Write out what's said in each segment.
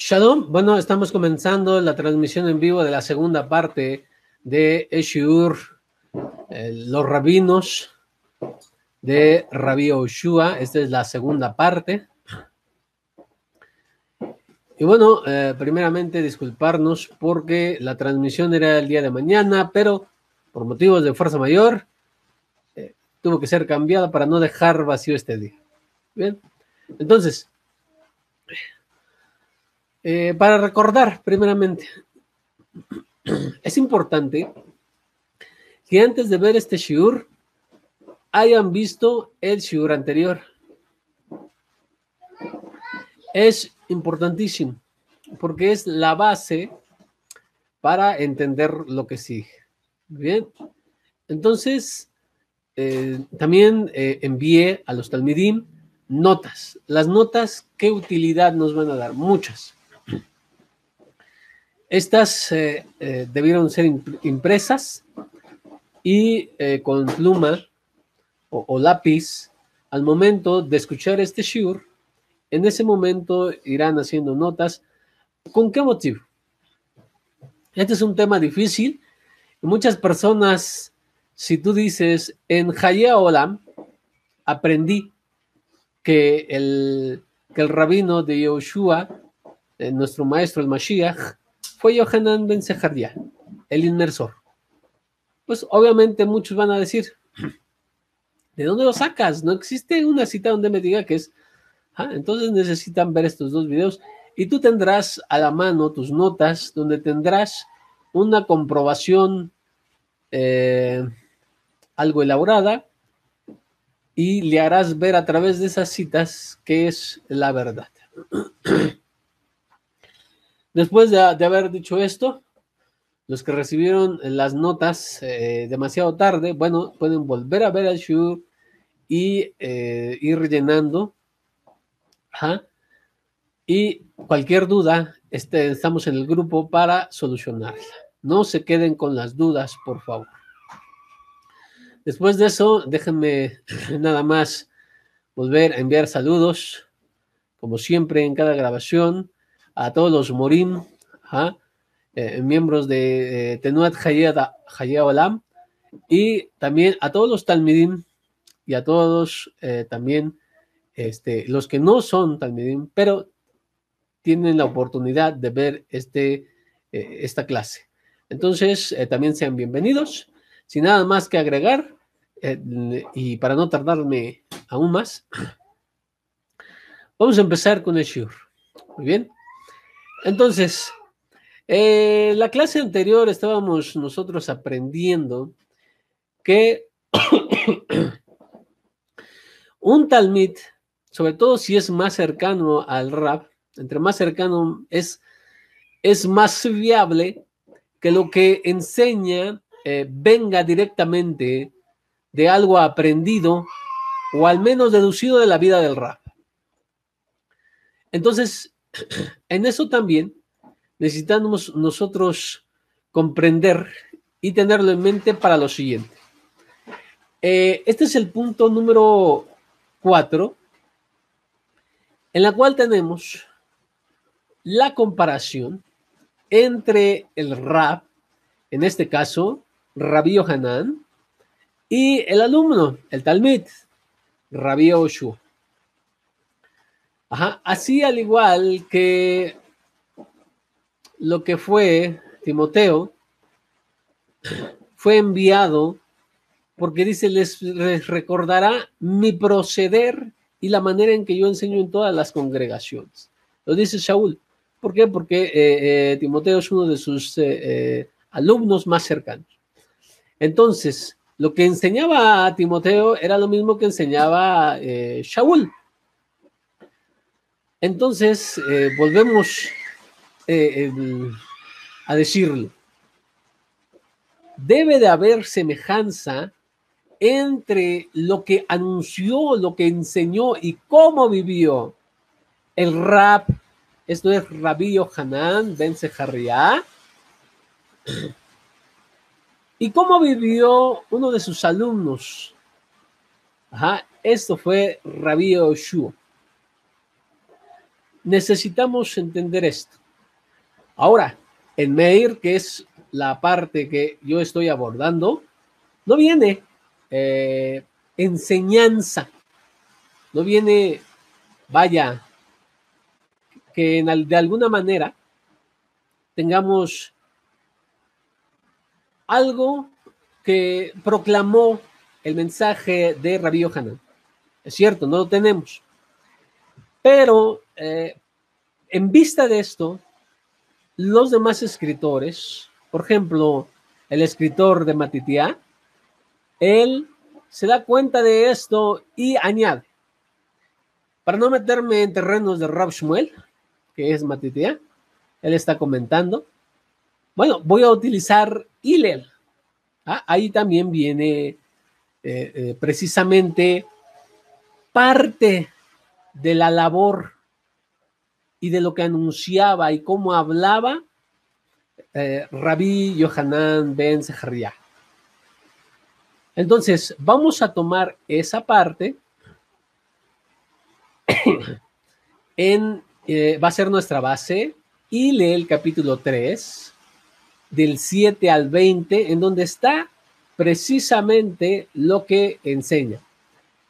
Shalom, bueno, estamos comenzando la transmisión en vivo de la segunda parte de Eshiur, los rabinos de Rabbi Yoshua. Esta es la segunda parte. Y bueno, primeramente disculparnos porque la transmisión era el día de mañana, pero por motivos de fuerza mayor tuvo que ser cambiada para no dejar vacío este día. Bien, entonces, para recordar primeramente, es importante que antes de ver este shiur hayan visto el shiur anterior. Es importantísimo porque es la base para entender lo que sigue. Bien, entonces también envié a los talmidim notas. Las notas, ¿qué utilidad nos van a dar? Muchas. Estas debieron ser impresas y con pluma o lápiz, al momento de escuchar este shiur, en ese momento irán haciendo notas. ¿Con qué motivo? Este es un tema difícil. Muchas personas, si tú dices, en Hayea Olam, aprendí que el rabino de Yoshua, nuestro maestro, el Mashiach, fue Yohanan ben Zechariah, el inmersor. Pues obviamente muchos van a decir, ¿de dónde lo sacas? No existe una cita donde me diga que es. Entonces necesitan ver estos dos videos y tú tendrás a la mano tus notas donde tendrás una comprobación algo elaborada y le harás ver a través de esas citas qué es la verdad. Después de haber dicho esto, los que recibieron las notas demasiado tarde, bueno, pueden volver a ver el shiur y ir rellenando. Y cualquier duda, estamos en el grupo para solucionarla. No se queden con las dudas, por favor. Después de eso, déjenme nada más volver a enviar saludos, como siempre en cada grabación, a todos los morim, miembros de Tenuat Hayea Olam, y también a todos los talmidim y a todos también los que no son talmidim, pero tienen la oportunidad de ver esta clase. Entonces, también sean bienvenidos. Sin nada más que agregar, y para no tardarme aún más, vamos a empezar con el shiur. Muy bien. Entonces, la clase anterior estábamos nosotros aprendiendo que un talmid, sobre todo si es más cercano al rab, entre más cercano es más viable que lo que enseña venga directamente de algo aprendido o al menos deducido de la vida del rab. Entonces, en eso también necesitamos nosotros comprender y tenerlo en mente para lo siguiente. Este es el punto número 4, en la cual tenemos la comparación entre el rab, en este caso, Rabbi Yohanan, y el alumno, el talmid, Rabbi Yoshua. Así al igual que lo que fue Timoteo, fue enviado porque dice, les recordará mi proceder y la manera en que yo enseño en todas las congregaciones. Lo dice Shaul. ¿Por qué? Porque Timoteo es uno de sus alumnos más cercanos. Entonces, lo que enseñaba a Timoteo era lo mismo que enseñaba Shaul. Entonces, volvemos a decirlo. Debe de haber semejanza entre lo que anunció, lo que enseñó y cómo vivió el rab, esto es Rabbi Yohanan ben Zechariah, y cómo vivió uno de sus alumnos. Esto fue Rabbi Yoshua. necesitamos entender esto. Ahora, en Meir, que es la parte que yo estoy abordando, no viene enseñanza, no viene, vaya, que de alguna manera tengamos algo que proclamó el mensaje de Rabí Yohanan. Es cierto, no lo tenemos. Pero en vista de esto, los demás escritores, por ejemplo, el escritor de Matitiá, él se da cuenta de esto y añade, para no meterme en terrenos de Rab Shmuel, que es Matitiá, él está comentando, bueno, voy a utilizar Hillel. Ahí también viene precisamente parte de la labor y de lo que anunciaba y cómo hablaba Rabí Yohanan ben Zechariah. Entonces, vamos a tomar esa parte va a ser nuestra base, y lee el capítulo 3, del 7 al 20, en donde está precisamente lo que enseña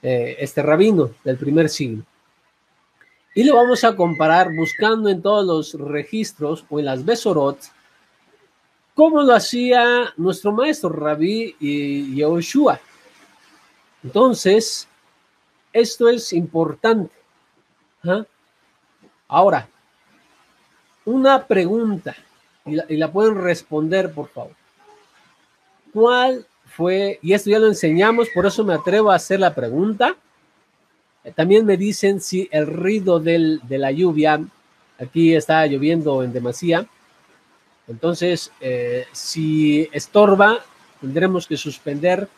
este rabino del primer siglo. Y lo vamos a comparar buscando en todos los registros o en las Besorot, como lo hacía nuestro maestro Rabí Yehoshua. Entonces, esto es importante. Ahora, una pregunta, y la pueden responder, por favor. ¿Cuál fue? Y esto ya lo enseñamos, por eso me atrevo a hacer la pregunta. También me dicen si el ruido de la lluvia, aquí está lloviendo en demasía, entonces si estorba, tendremos que suspender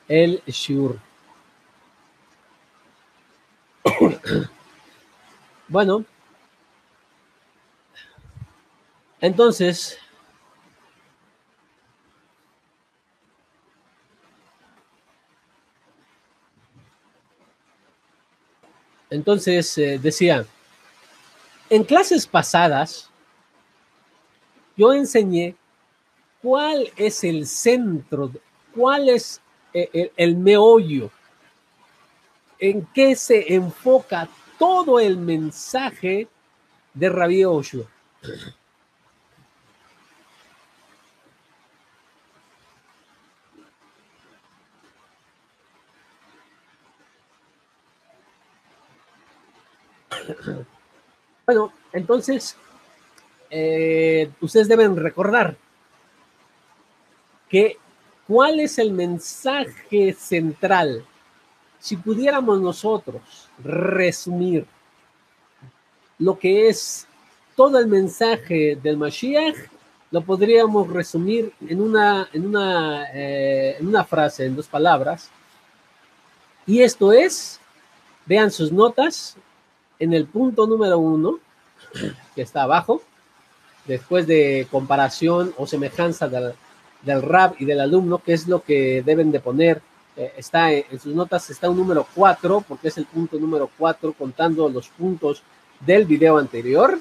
el shiur. Bueno, entonces, decía, en clases pasadas, yo enseñé cuál es el centro, cuál es el meollo, en qué se enfoca todo el mensaje de Rabí Yehoshua. Bueno, entonces, ustedes deben recordar que cuál es el mensaje central. Si pudiéramos nosotros resumir lo que es todo el mensaje del Mashiach, lo podríamos resumir en una frase, en 2 palabras. Y esto es, vean sus notas, en el punto número 1, que está abajo, después de comparación o semejanza del rab y del alumno, que es lo que deben de poner. Está en sus notas, está un número 4, porque es el punto número 4, contando los puntos del video anterior.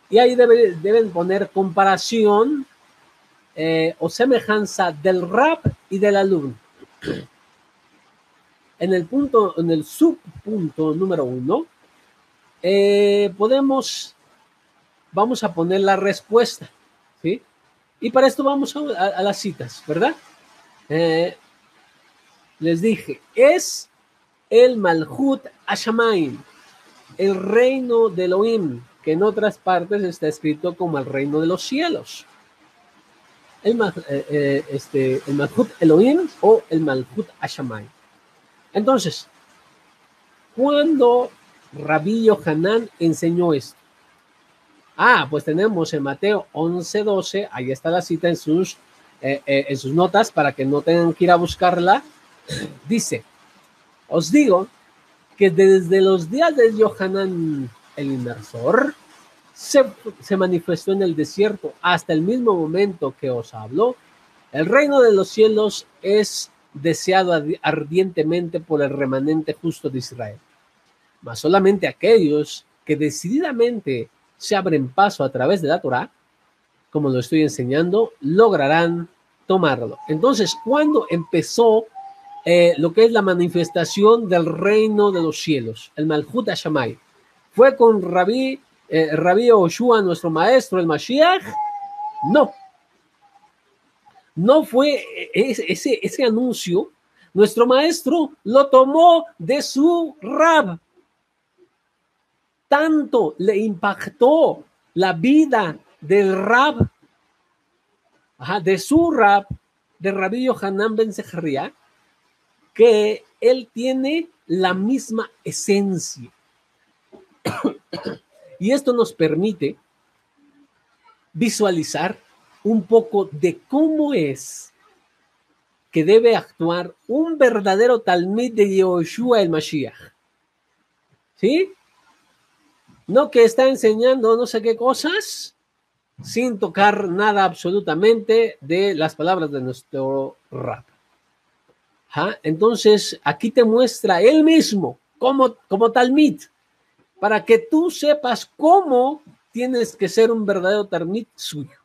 Y ahí deben poner comparación o semejanza del rab y del alumno. En el subpunto número 1, vamos a poner la respuesta, ¿sí? Y para esto vamos a las citas, ¿verdad? Les dije, es el Malhut Hashamayim, el reino de Elohim, que en otras partes está escrito como el reino de los cielos. El Malhut Elohim o el Malhut Hashamayim. Entonces, ¿cuándo Rabí Yohanan enseñó esto? Pues tenemos en Mateo 11:12, ahí está la cita en sus notas para que no tengan que ir a buscarla. Dice, os digo que desde los días de Yohanan el inmersor se manifestó en el desierto hasta el mismo momento que os habló. El reino de los cielos es deseado ardientemente por el remanente justo de Israel, mas solamente aquellos que decididamente se abren paso a través de la Torá, como lo estoy enseñando, lograrán tomarlo. Entonces, ¿cuándo empezó lo que es la manifestación del reino de los cielos, el Malhut Hashamay? ¿Fue con Rabí Yoshua, nuestro maestro, el Mashiach? No. No fue ese anuncio. Nuestro maestro lo tomó de su Rab. Tanto le impactó la vida del Rab, de su Rab, de Rabí Yohanan ben Zechariah, que él tiene la misma esencia. Y esto nos permite visualizar un poco de cómo es que debe actuar un verdadero Talmid de Yehoshua el Mashiach. ¿Sí? No que está enseñando no sé qué cosas sin tocar nada absolutamente de las palabras de nuestro Rab. Entonces, aquí te muestra él mismo como Talmid, para que tú sepas cómo tienes que ser un verdadero Talmid suyo.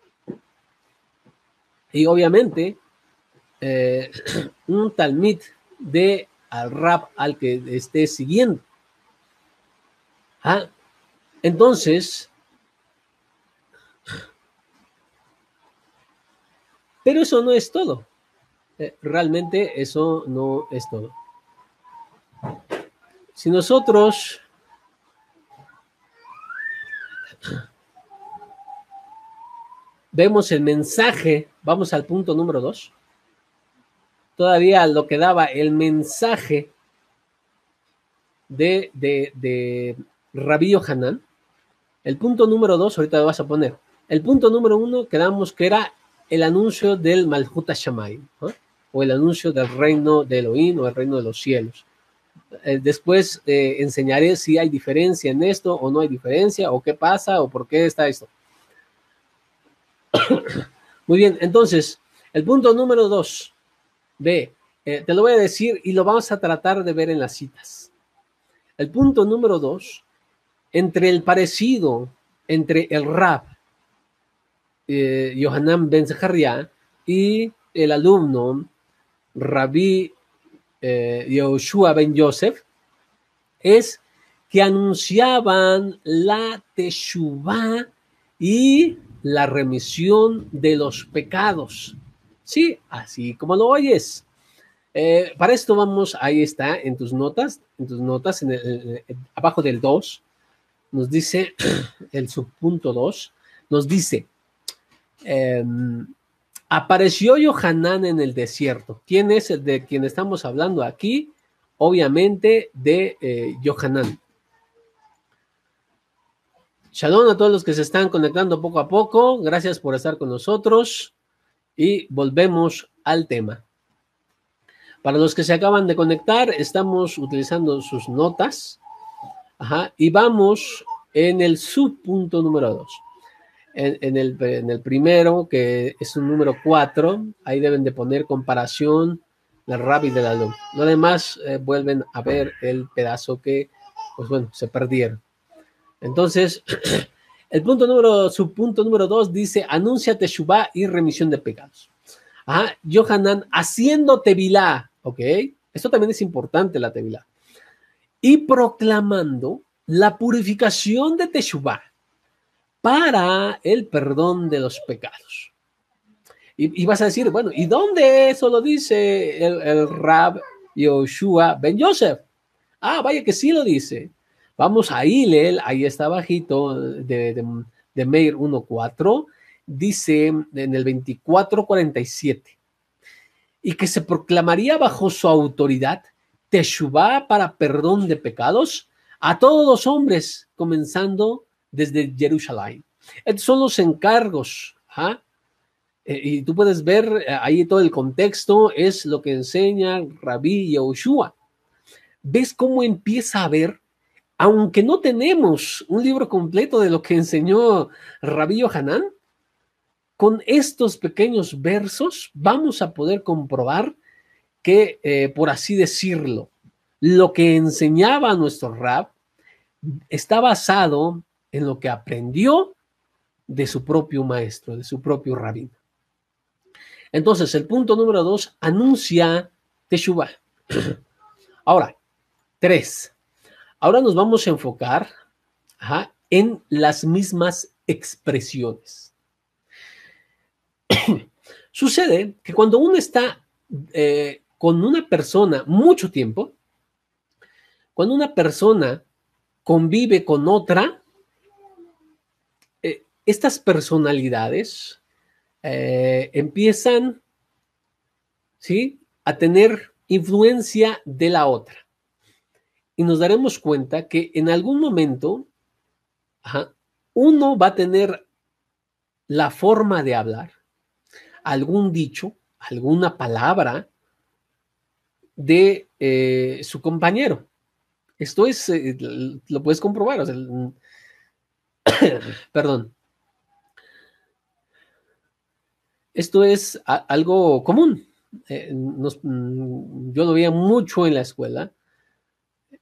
Y obviamente, un Talmid de al Rab al que estés siguiendo. Entonces, pero eso no es todo. Realmente eso no es todo. Si nosotros vemos el mensaje, vamos al punto número 2, todavía lo que daba el mensaje de Rabí Yohanan. El punto número 2, ahorita lo vas a poner. El punto número 1 quedamos que era el anuncio del Malhut Hashamay, ¿no? O el anuncio del reino de Elohim o el reino de los cielos. Después enseñaré si hay diferencia en esto o no hay diferencia, o qué pasa, o por qué está esto. Muy bien, entonces, el punto número 2, ve, te lo voy a decir y lo vamos a tratar de ver en las citas. El punto número 2, entre el parecido entre el Rab, Yohanan ben Zechariah, y el alumno Rabí Yehoshua ben Yosef, es que anunciaban la teshuvá y la remisión de los pecados. Sí, así como lo oyes. Para esto vamos, ahí está, en tus notas, abajo del 2, nos dice, el subpunto 2, nos dice, apareció Yohanan en el desierto. ¿Quién es el de quien estamos hablando aquí? Obviamente de Yohanan. Shalom a todos los que se están conectando poco a poco. Gracias por estar con nosotros. Y volvemos al tema. Para los que se acaban de conectar, estamos utilizando sus notas. Y vamos en el subpunto número 2. En el primero, que es un número 4, ahí deben de poner comparación del Rab y del alumno. Lo demás vuelven a ver el pedazo que, pues bueno, se perdieron. Entonces, subpunto número 2 dice, anuncia teshuvá y remisión de pecados. Yohanan haciendo tevilá, ¿ok? Esto también es importante, la tevilá. Y proclamando la purificación de teshuvá para el perdón de los pecados. Y vas a decir, bueno, ¿y dónde eso lo dice el Rab Yehoshua ben Yosef? Vaya que sí lo dice. Vamos a Hillel, ahí está bajito, de Meir 1.4, dice en el 24.47, y que se proclamaría bajo su autoridad teshuvá para perdón de pecados a todos los hombres, comenzando desde Jerusalén. Estos son los encargos. Y tú puedes ver ahí todo el contexto, es lo que enseña Rabí Yehoshua. ¿Ves cómo empieza a ver? Aunque no tenemos un libro completo de lo que enseñó Rabí Yohanan, con estos pequeños versos vamos a poder comprobar que, por así decirlo, lo que enseñaba nuestro Rab está basado en lo que aprendió de su propio maestro, de su propio rabino. Entonces, el punto número 2, anuncia Teshuvah. Ahora, 3. Ahora nos vamos a enfocar en las mismas expresiones. Sucede que cuando uno está con una persona mucho tiempo, cuando una persona convive con otra, estas personalidades empiezan, ¿sí?, a tener influencia de la otra. Y nos daremos cuenta que en algún momento uno va a tener la forma de hablar, algún dicho, alguna palabra de su compañero. Esto es, lo puedes comprobar, o sea, perdón. Esto es algo común. Yo lo veía mucho en la escuela.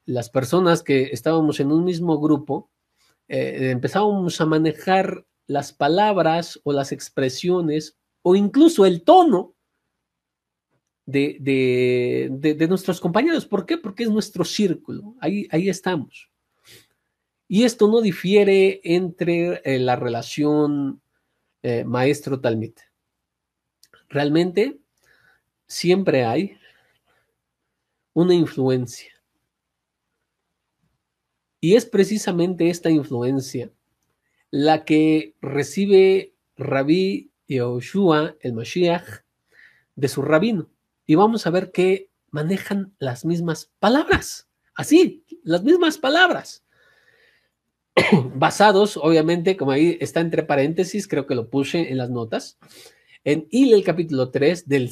Las personas que estábamos en un mismo grupo, empezábamos a manejar las palabras o las expresiones o incluso el tono de nuestros compañeros. ¿Por qué? Porque es nuestro círculo. Ahí estamos. Y esto no difiere entre la relación maestro-talmid. Realmente siempre hay una influencia. Y es precisamente esta influencia la que recibe Rabí Yehoshua, el Mashiach, de su rabino. Y vamos a ver que manejan las mismas palabras. Así, las mismas palabras. Basados, obviamente, como ahí está entre paréntesis, creo que lo puse en las notas, en Hillel capítulo 3, del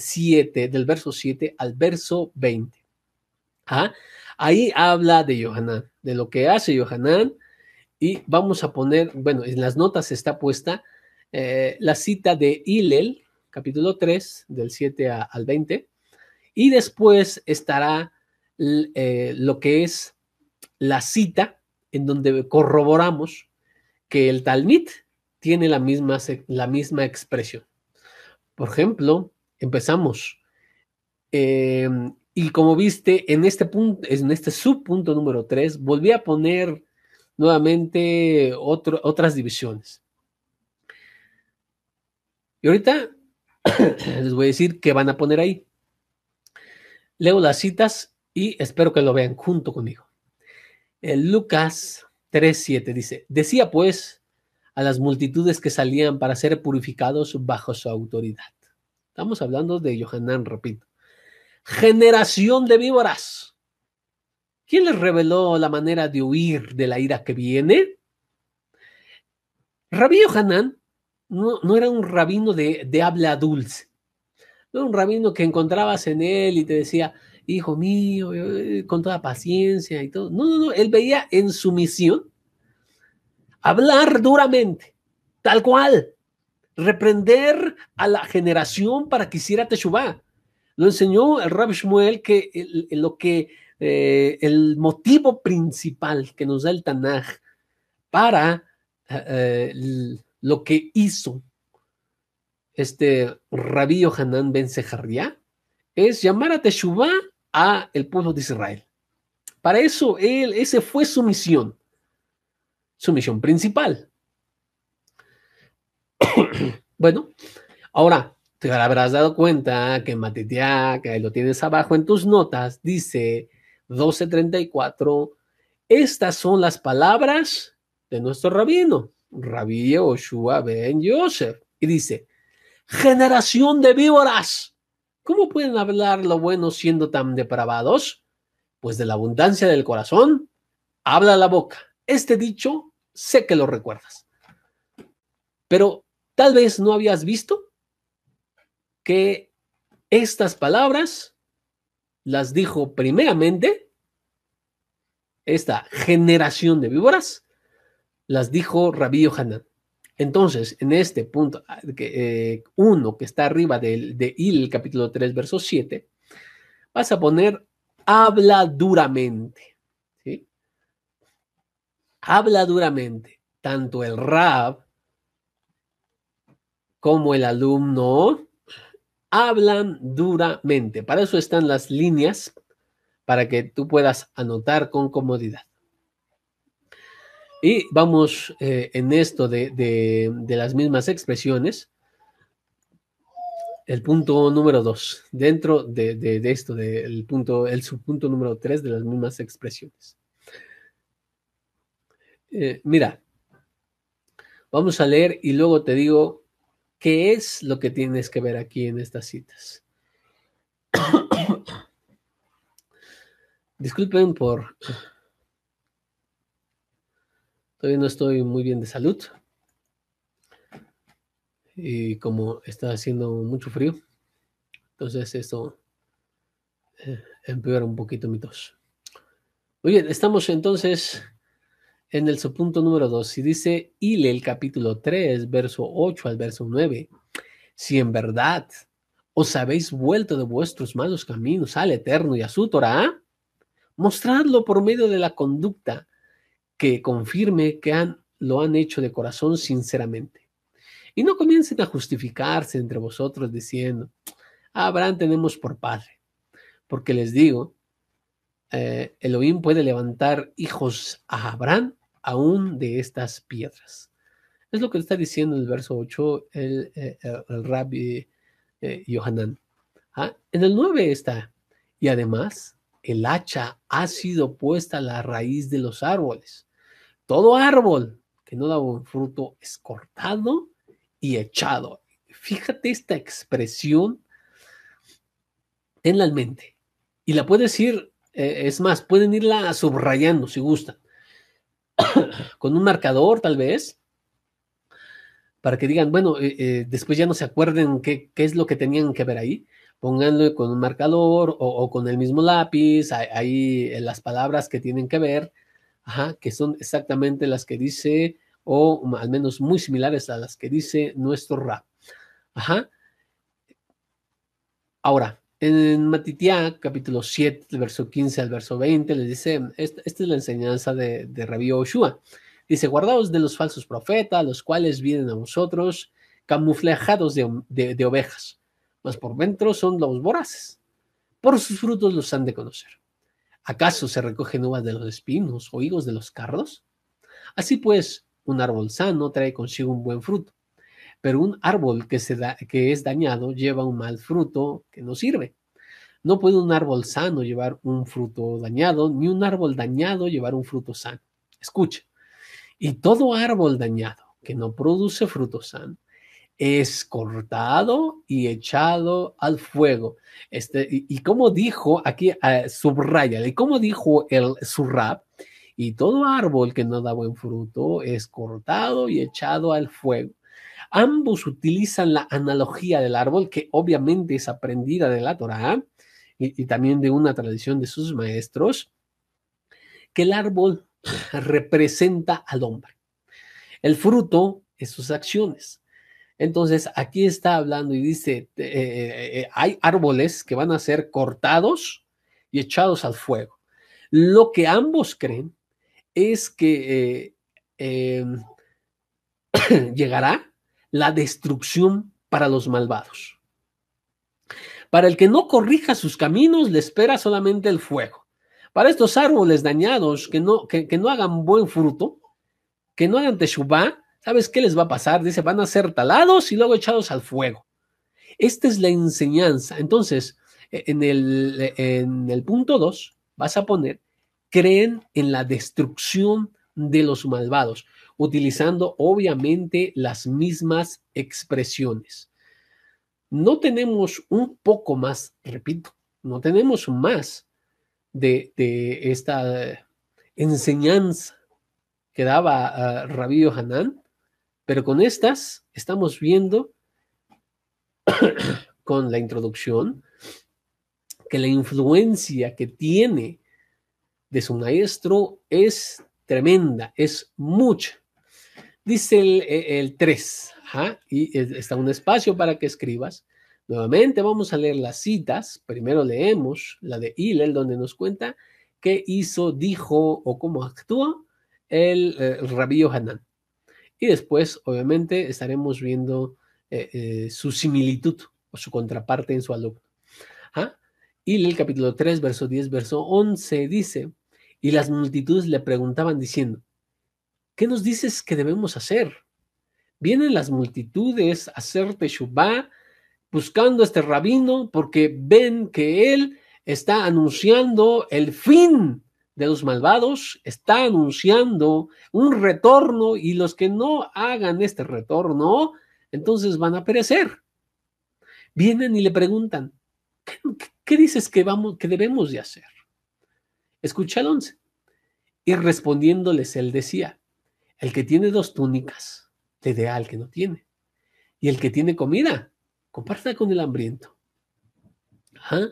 verso 7 al verso 20. Ahí habla de Yohanan, de lo que hace Yohanan, y vamos a poner, bueno, en las notas está puesta la cita de Hillel, capítulo 3, del 7 al 20, y después estará lo que es la cita en donde corroboramos que el Talmid tiene la misma expresión. Por ejemplo, empezamos, y como viste, en este subpunto número 3, volví a poner nuevamente otras divisiones. Y ahorita les voy a decir qué van a poner ahí. Leo las citas y espero que lo vean junto conmigo. Lucas 3:7 dice, decía pues a las multitudes que salían para ser purificados bajo su autoridad. Estamos hablando de Yohanan, repito. Generación de víboras. ¿Quién les reveló la manera de huir de la ira que viene? Rabí Yohanan no era un rabino de habla dulce. No era un rabino que encontrabas en él y te decía, hijo mío, con toda paciencia y todo. No. Él veía en su misión hablar duramente, tal cual, reprender a la generación para que hiciera Teshuvah. Lo enseñó el Rabbi Shmuel que el motivo principal que nos da el Tanaj para lo que hizo este Rabí Yohanan ben Zeharia es llamar a Teshuvah a el pueblo de Israel. Para eso ese fue su misión principal. Bueno, ahora te habrás dado cuenta que en Matitiá, que ahí lo tienes abajo en tus notas, dice 12:34, estas son las palabras de nuestro rabino, Rabí Yehoshua ben Yosef, y dice, generación de víboras, ¿cómo pueden hablar lo bueno siendo tan depravados? Pues de la abundancia del corazón habla la boca. Este dicho sé que lo recuerdas, pero tal vez no habías visto que estas palabras las dijo primeramente esta generación de víboras, las dijo Rabí Yohanan. Entonces, en este punto, uno que está arriba de Hillel, capítulo 3, verso 7, vas a poner habla duramente. ¿Sí? habla duramente. Tanto el Rab como el alumno hablan duramente. Para eso están las líneas, para que tú puedas anotar con comodidad. Y vamos en esto de las mismas expresiones. El punto número 2, dentro de esto, el subpunto número 3 de las mismas expresiones. Mira, vamos a leer y luego te digo qué es lo que tienes que ver aquí en estas citas. Disculpen por... Todavía no estoy muy bien de salud. Y como está haciendo mucho frío, entonces esto empeora un poquito mi tos. Muy bien, estamos entonces en el subpunto número 2. Y dice, y lee el capítulo 3, verso 8 al verso 9. Si en verdad os habéis vuelto de vuestros malos caminos al Eterno y a su Torah, mostradlo por medio de la conducta que confirme que lo han hecho de corazón sinceramente. Y no comiencen a justificarse entre vosotros diciendo, a Abraham tenemos por padre. Porque les digo, Elohim puede levantar hijos a Abraham aún de estas piedras. Es lo que está diciendo el verso 8 el Rabbi Yohanan. En el 9 está, y además el hacha ha sido puesta a la raíz de los árboles. Todo árbol que no da buen fruto es cortado y echado. Fíjate esta expresión, tenla en mente. Y la puedes ir, es más, pueden irla subrayando si gustan. Con un marcador tal vez, para que digan, bueno, después ya no se acuerden qué es lo que tenían que ver ahí. Pónganlo con un marcador o con el mismo lápiz, ahí las palabras que tienen que ver, que son exactamente las que dice, o al menos muy similares a las que dice nuestro Rab. Ahora, en Matitiá, capítulo 7, del verso 15 al verso 20, les dice, esta es la enseñanza de Rabbi Yoshua. Dice, guardaos de los falsos profetas, los cuales vienen a vosotros camuflajados de ovejas, mas por dentro son lobos voraces. Por sus frutos los han de conocer. ¿Acaso se recogen uvas de los espinos o higos de los cardos? Así pues, un árbol sano trae consigo un buen fruto, pero un árbol que es dañado lleva un mal fruto que no sirve. No puede un árbol sano llevar un fruto dañado, ni un árbol dañado llevar un fruto sano. Escucha, y todo árbol dañado que no produce fruto sano es cortado y echado al fuego. Y como dijo, aquí subraya, y como dijo el Surrab, y todo árbol que no da buen fruto es cortado y echado al fuego. Ambos utilizan la analogía del árbol, que obviamente es aprendida de la Torá y también de una tradición de sus maestros, que el árbol representa al hombre. El fruto es sus acciones. Entonces, aquí está hablando y dice, hay árboles que van a ser cortados y echados al fuego. Lo que ambos creen es que llegará la destrucción para los malvados. Para el que no corrija sus caminos, le espera solamente el fuego. Para estos árboles dañados que no hagan buen fruto, que no hagan teshuvá, ¿sabes qué les va a pasar? Dice, van a ser talados y luego echados al fuego. Esta es la enseñanza. Entonces, en el punto 2 vas a poner, creen en la destrucción de los malvados, utilizando obviamente las mismas expresiones. No tenemos un poco más, repito, no tenemos más de esta enseñanza que daba Rabbi Yohanan, pero con estas estamos viendo con la introducción que la influencia que tiene de su maestro es tremenda, es mucha. Dice el 3, y está un espacio para que escribas. Nuevamente vamos a leer las citas. Primero leemos la de Hillel, donde nos cuenta qué hizo, dijo o cómo actuó el Rabí Yohanan. Y después, obviamente, estaremos viendo su similitud o su contraparte en su alumno. ¿Ah? Y el capítulo 3, verso 10, verso 11 dice, y las multitudes le preguntaban diciendo, ¿qué nos dices que debemos hacer? Vienen las multitudes a hacer teshuvá buscando a este rabino porque ven que él está anunciando el fin de los malvados, está anunciando un retorno y los que no hagan este retorno, entonces van a perecer. Vienen y le preguntan, ¿qué dices que debemos de hacer? Escucha el 11. Y respondiéndoles él decía, el que tiene 2 túnicas, le dé al que no tiene. Y el que tiene comida, comparta con el hambriento. ¿Ah?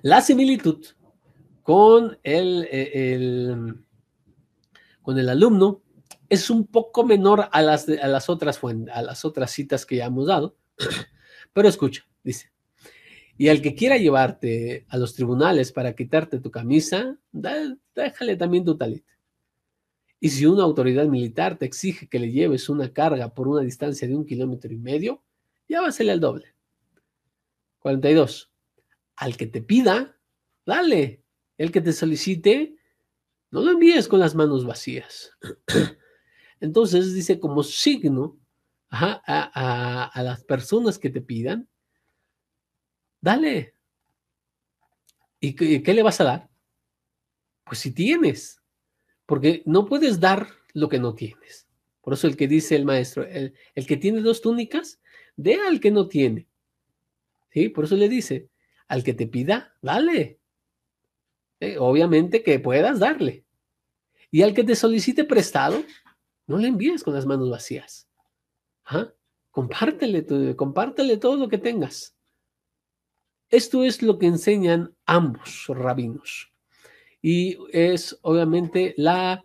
La similitud con con el alumno es un poco menor a las otras citas que ya hemos dado. Pero escucha, dice, y al que quiera llevarte a los tribunales para quitarte tu camisa, déjale también tu talit. Y si una autoridad militar te exige que le lleves una carga por una distancia de 1,5 kilómetros, llévasele al doble. 42. Al que te pida, dale. El que te solicite, no lo envíes con las manos vacías. Entonces dice como signo a las personas que te pidan, dale. ¿Y qué le vas a dar? Pues si tienes, porque no puedes dar lo que no tienes. Por eso el que dice el maestro, el que tiene 2 túnicas, dé al que no tiene. ¿Sí? Por eso le dice, al que te pida, dale. Obviamente que puedas darle. Y al que te solicite prestado, no le envíes con las manos vacías. ¿Ah? Compártele todo lo que tengas. Esto es lo que enseñan ambos rabinos. Y es obviamente la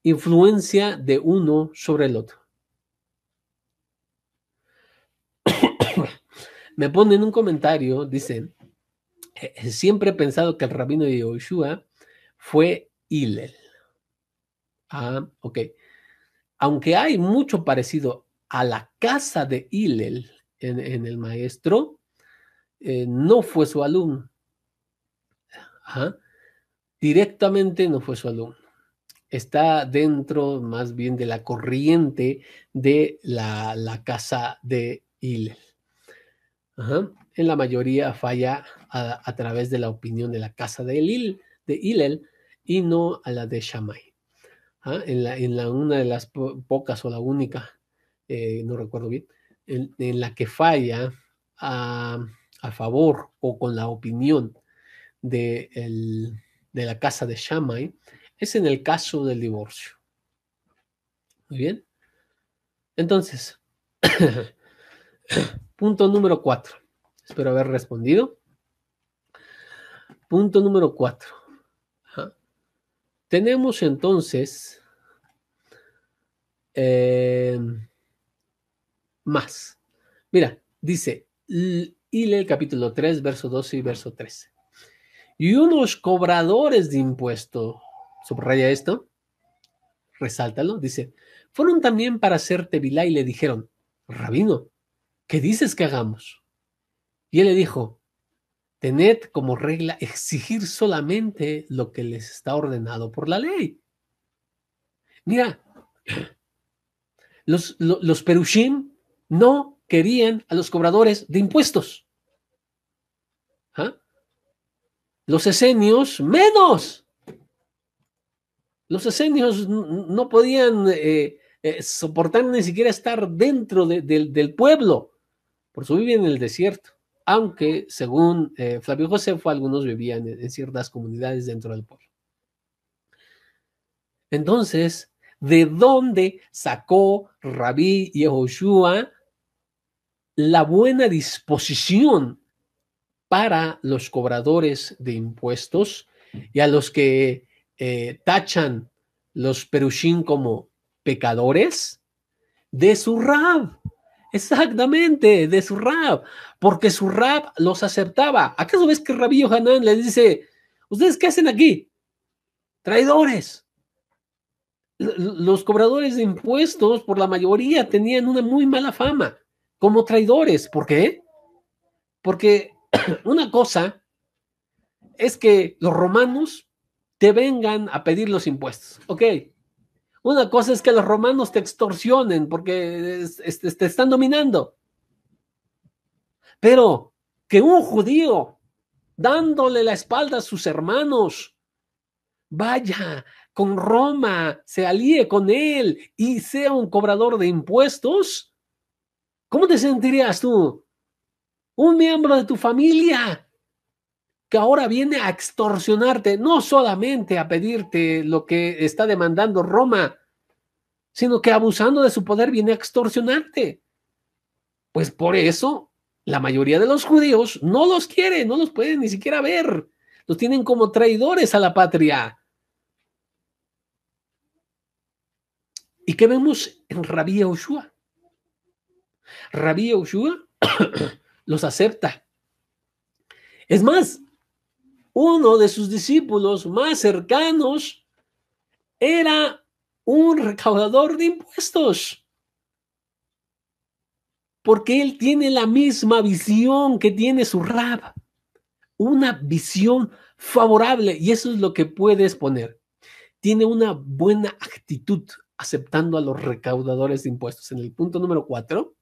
influencia de uno sobre el otro. Me ponen un comentario, dicen, siempre he pensado que el rabino de Yehoshua fue Hillel. Ah, ok. Aunque hay mucho parecido a la casa de Hillel en el maestro, no fue su alumno. Ajá. Directamente no fue su alumno. Está dentro más bien de la corriente de la casa de Hillel. Ajá. En la mayoría falla a través de la opinión de la casa de Hillel y no a la de Shammai. ¿Ah? Una de las pocas o la única, no recuerdo bien, en la que falla a favor o con la opinión de la casa de Shammai es en el caso del divorcio. Muy bien. Entonces, punto número 4. Espero haber respondido. Punto número 4. Tenemos entonces más. Mira, dice Hillel capítulo 3, verso 12 y verso 13. Y unos cobradores de impuesto, subraya esto, resáltalo, dice, fueron también para hacer tevilá y le dijeron, Rabino, ¿qué dices que hagamos? Y él le dijo, tened como regla exigir solamente lo que les está ordenado por la ley. Mira, los perushim no querían a los cobradores de impuestos. ¿Ah? Los esenios menos. Los esenios no podían soportar ni siquiera estar dentro del pueblo. Por eso vivían en el desierto. Aunque, según Flavio Josefo, algunos vivían en ciertas comunidades dentro del pueblo. Entonces, ¿de dónde sacó Rabí Yehoshua la buena disposición para los cobradores de impuestos y a los que tachan los perushim como pecadores? De su rab, exactamente, de su rab, porque su rab los aceptaba. ¿Acaso ves que Rabí Yohanan les dice, ¿Ustedes qué hacen aquí? Traidores. Los cobradores de impuestos, por la mayoría, tenían una muy mala fama como traidores. ¿Por qué? Porque una cosa es que los romanos te vengan a pedir los impuestos. Ok. Una cosa es que los romanos te extorsionen porque te están dominando. Pero que un judío, dándole la espalda a sus hermanos, vaya con Roma, se alíe con él y sea un cobrador de impuestos, ¿cómo te sentirías tú? Un miembro de tu familia que ahora viene a extorsionarte, no solamente a pedirte lo que está demandando Roma, sino que abusando de su poder viene a extorsionarte. Pues por eso la mayoría de los judíos no los quieren, no los pueden ni siquiera ver. Los tienen como traidores a la patria. ¿Y qué vemos en Rabí Yehoshua? Rabí Yehoshua los acepta. Es más, uno de sus discípulos más cercanos era un recaudador de impuestos, porque él tiene la misma visión que tiene su Rab, una visión favorable, y eso es lo que puedes poner. Tiene una buena actitud aceptando a los recaudadores de impuestos. En el punto número 4,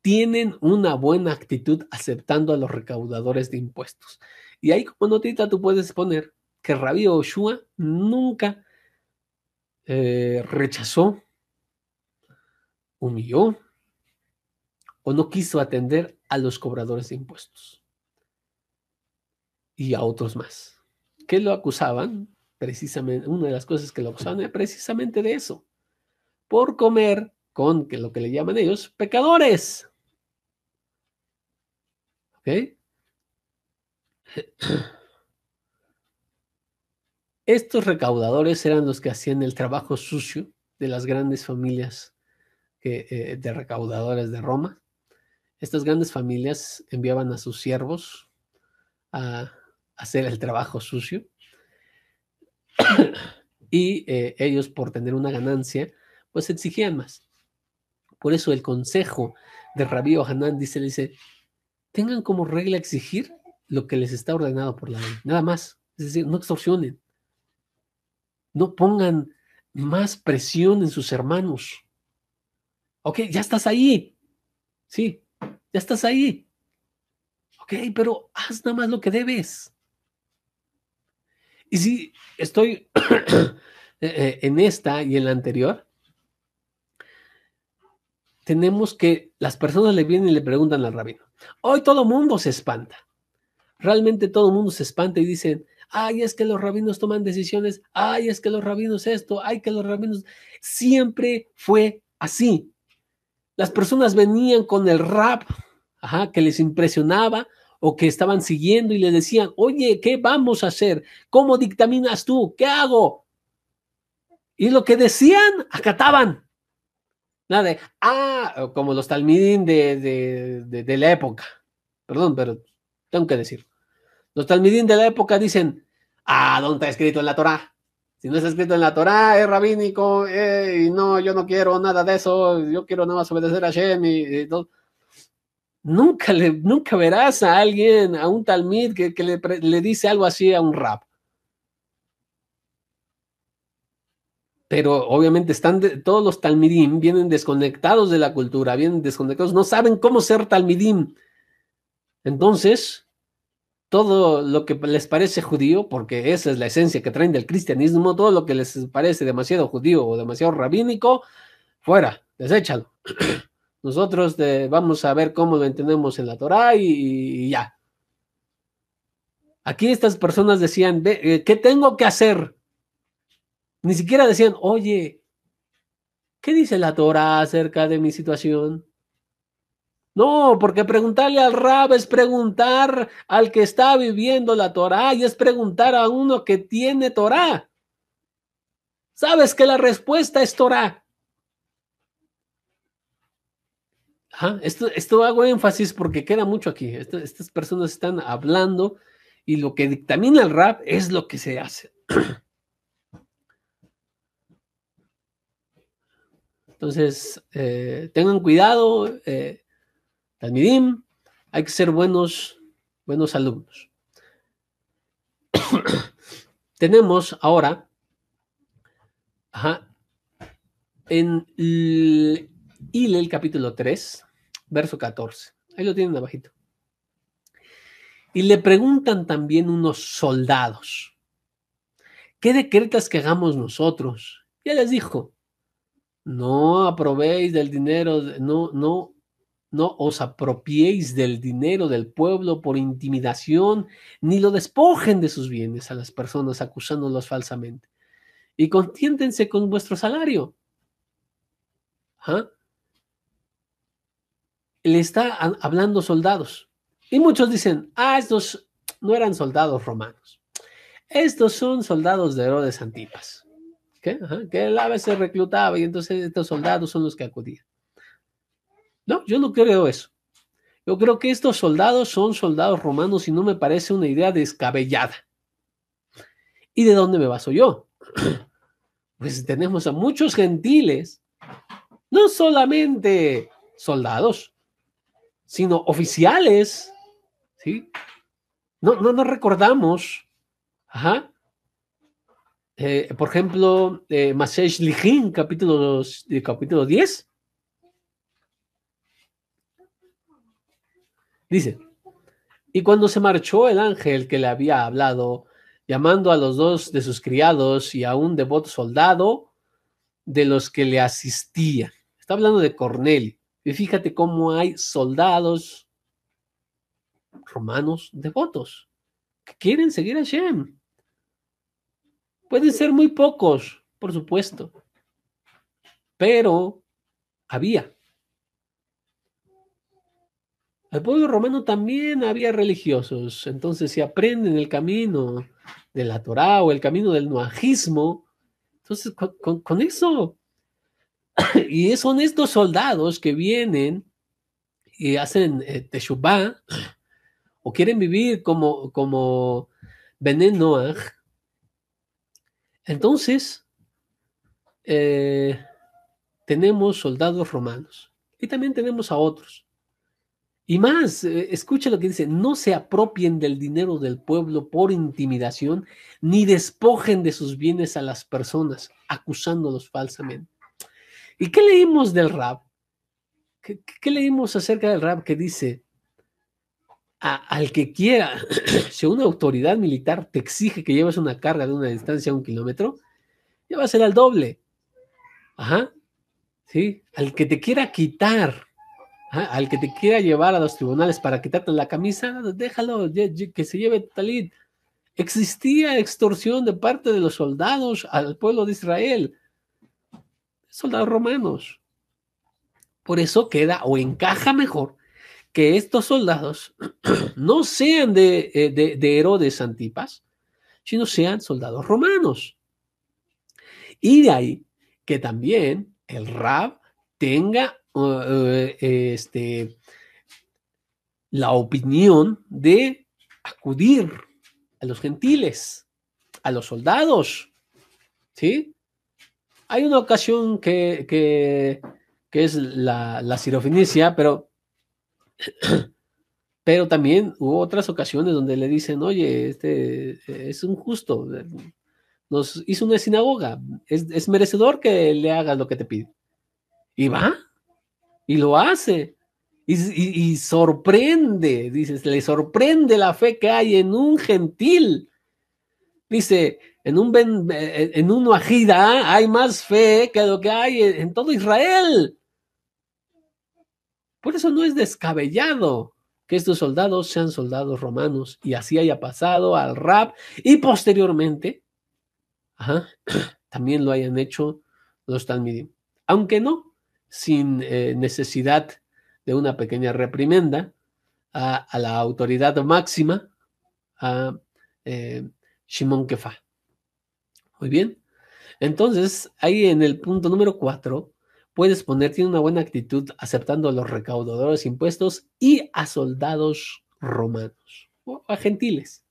tienen una buena actitud aceptando a los recaudadores de impuestos. Y ahí como notita tú puedes poner que Rabí Yehoshua nunca rechazó, humilló o no quiso atender a los cobradores de impuestos y a otros más que lo acusaban. Precisamente, una de las cosas que lo acusaban era precisamente de eso, por comer con lo que le llaman ellos pecadores. ¿Ok? Estos recaudadores eran los que hacían el trabajo sucio de las grandes familias de recaudadores de Roma. Estas grandes familias enviaban a sus siervos a hacer el trabajo sucio y ellos, por tener una ganancia, pues exigían más. Por eso el consejo de Rabí Yohanan dice, tengan como regla exigir lo que les está ordenado por la ley, nada más. Es decir, no extorsionen, no pongan más presión en sus hermanos. Ok, ya estás ahí. Sí, ya estás ahí. Ok, pero haz nada más lo que debes. Y si estoy en esta y en la anterior, tenemos que las personas le vienen y le preguntan al rabino. Hoy todo mundo se espanta. Realmente todo mundo se espanta y dicen, ay, es que los rabinos toman decisiones, ay, es que los rabinos esto, ay, que los rabinos... Siempre fue así. Las personas venían con el rap, que les impresionaba o que estaban siguiendo y les decían, oye, ¿qué vamos a hacer? ¿Cómo dictaminas tú? ¿Qué hago? Y lo que decían, acataban. Nada de, como los talmidín de la época. Perdón, pero tengo que decir. Los talmidín de la época dicen, ¿dónde está escrito en la Torá? Si no está escrito en la Torá, es rabínico, y no, yo no quiero nada de eso, yo quiero nada más obedecer a Hashem y todo. Nunca verás a alguien, a un talmid que le dice algo así a un rab. Pero obviamente todos los talmidim vienen desconectados de la cultura, vienen desconectados, no saben cómo ser talmidim. Entonces, todo lo que les parece judío, porque esa es la esencia que traen del cristianismo, todo lo que les parece demasiado judío o demasiado rabínico, fuera, deséchalo. Nosotros vamos a ver cómo lo entendemos en la Torá y ya. Aquí estas personas decían, ¿qué tengo que hacer? Ni siquiera decían, oye, ¿qué dice la Torá acerca de mi situación? No, porque preguntarle al rab es preguntar al que está viviendo la Torá y es preguntar a uno que tiene Torá. Sabes que la respuesta es Torá. Esto hago énfasis porque queda mucho aquí. Estas personas están hablando y lo que dictamina el Rab es lo que se hace. Entonces, tengan cuidado, Talmidim, hay que ser buenos alumnos. Tenemos ahora, en el capítulo 3, verso 14. Ahí lo tienen abajito. Y le preguntan también unos soldados, ¿qué decretas que hagamos nosotros? Y él les dijo, no aprobéis del dinero, no os apropiéis del dinero del pueblo por intimidación, ni lo despojen de sus bienes a las personas acusándolos falsamente. Y contiéntense con vuestro salario. Le está hablando soldados. Y muchos dicen, estos no eran soldados romanos. Estos son soldados de Herodes Antipas. Que él a veces reclutaba y entonces estos soldados son los que acudían. No, yo no creo eso. Yo creo que estos soldados son soldados romanos y no me parece una idea descabellada. ¿Y de dónde me baso yo? Pues tenemos a muchos gentiles, no solamente soldados, sino oficiales, ¿sí? No recordamos, por ejemplo, Masesh Lijin, capítulo 10, dice, y cuando se marchó el ángel que le había hablado, llamando a los dos de sus criados y a un devoto soldado de los que le asistía. Está hablando de Cornelio. Y fíjate cómo hay soldados romanos devotos que quieren seguir a Hashem. Pueden ser muy pocos, por supuesto, pero había. Al pueblo romano también había religiosos, entonces si aprenden el camino de la Torá o el camino del noajismo, entonces con eso, y son estos soldados que vienen y hacen teshuvá o quieren vivir como Bené Noaj. Entonces, tenemos soldados romanos y también tenemos a otros. Y más, escucha lo que dice, no se apropien del dinero del pueblo por intimidación, ni despojen de sus bienes a las personas, acusándolos falsamente. ¿Y qué leímos del Rab? ¿Qué leímos acerca del Rab que dice, al que quiera, si una autoridad militar te exige que lleves una carga de una distancia de 1 kilómetro, llévasela al doble. ¿Sí? Al que te quiera quitar, al que te quiera llevar a los tribunales para quitarte la camisa, déjalo, que se lleve talit. Existía extorsión de parte de los soldados al pueblo de Israel, soldados romanos. Por eso queda o encaja mejor que estos soldados no sean de Herodes Antipas, sino sean soldados romanos. Y de ahí que también el Rab tenga la opinión de acudir a los gentiles, a los soldados, ¿sí? Hay una ocasión que es la sirofenicia, pero también hubo otras ocasiones donde le dicen, oye, es un justo, nos hizo una sinagoga, es merecedor que le hagas lo que te pide. Y va, y lo hace. Y sorprende, dices, le sorprende la fe que hay en un gentil. Dice, en un Wajida hay más fe que lo que hay en todo Israel. Por eso no es descabellado que estos soldados sean soldados romanos y así haya pasado al Rab y posteriormente también lo hayan hecho los Talmidim. Aunque no, sin necesidad de una pequeña reprimenda a la autoridad máxima, a Shimon Kefa. Muy bien. Entonces, ahí en el punto número 4, puedes poner, tiene una buena actitud aceptando a los recaudadores de impuestos y a soldados romanos o a gentiles.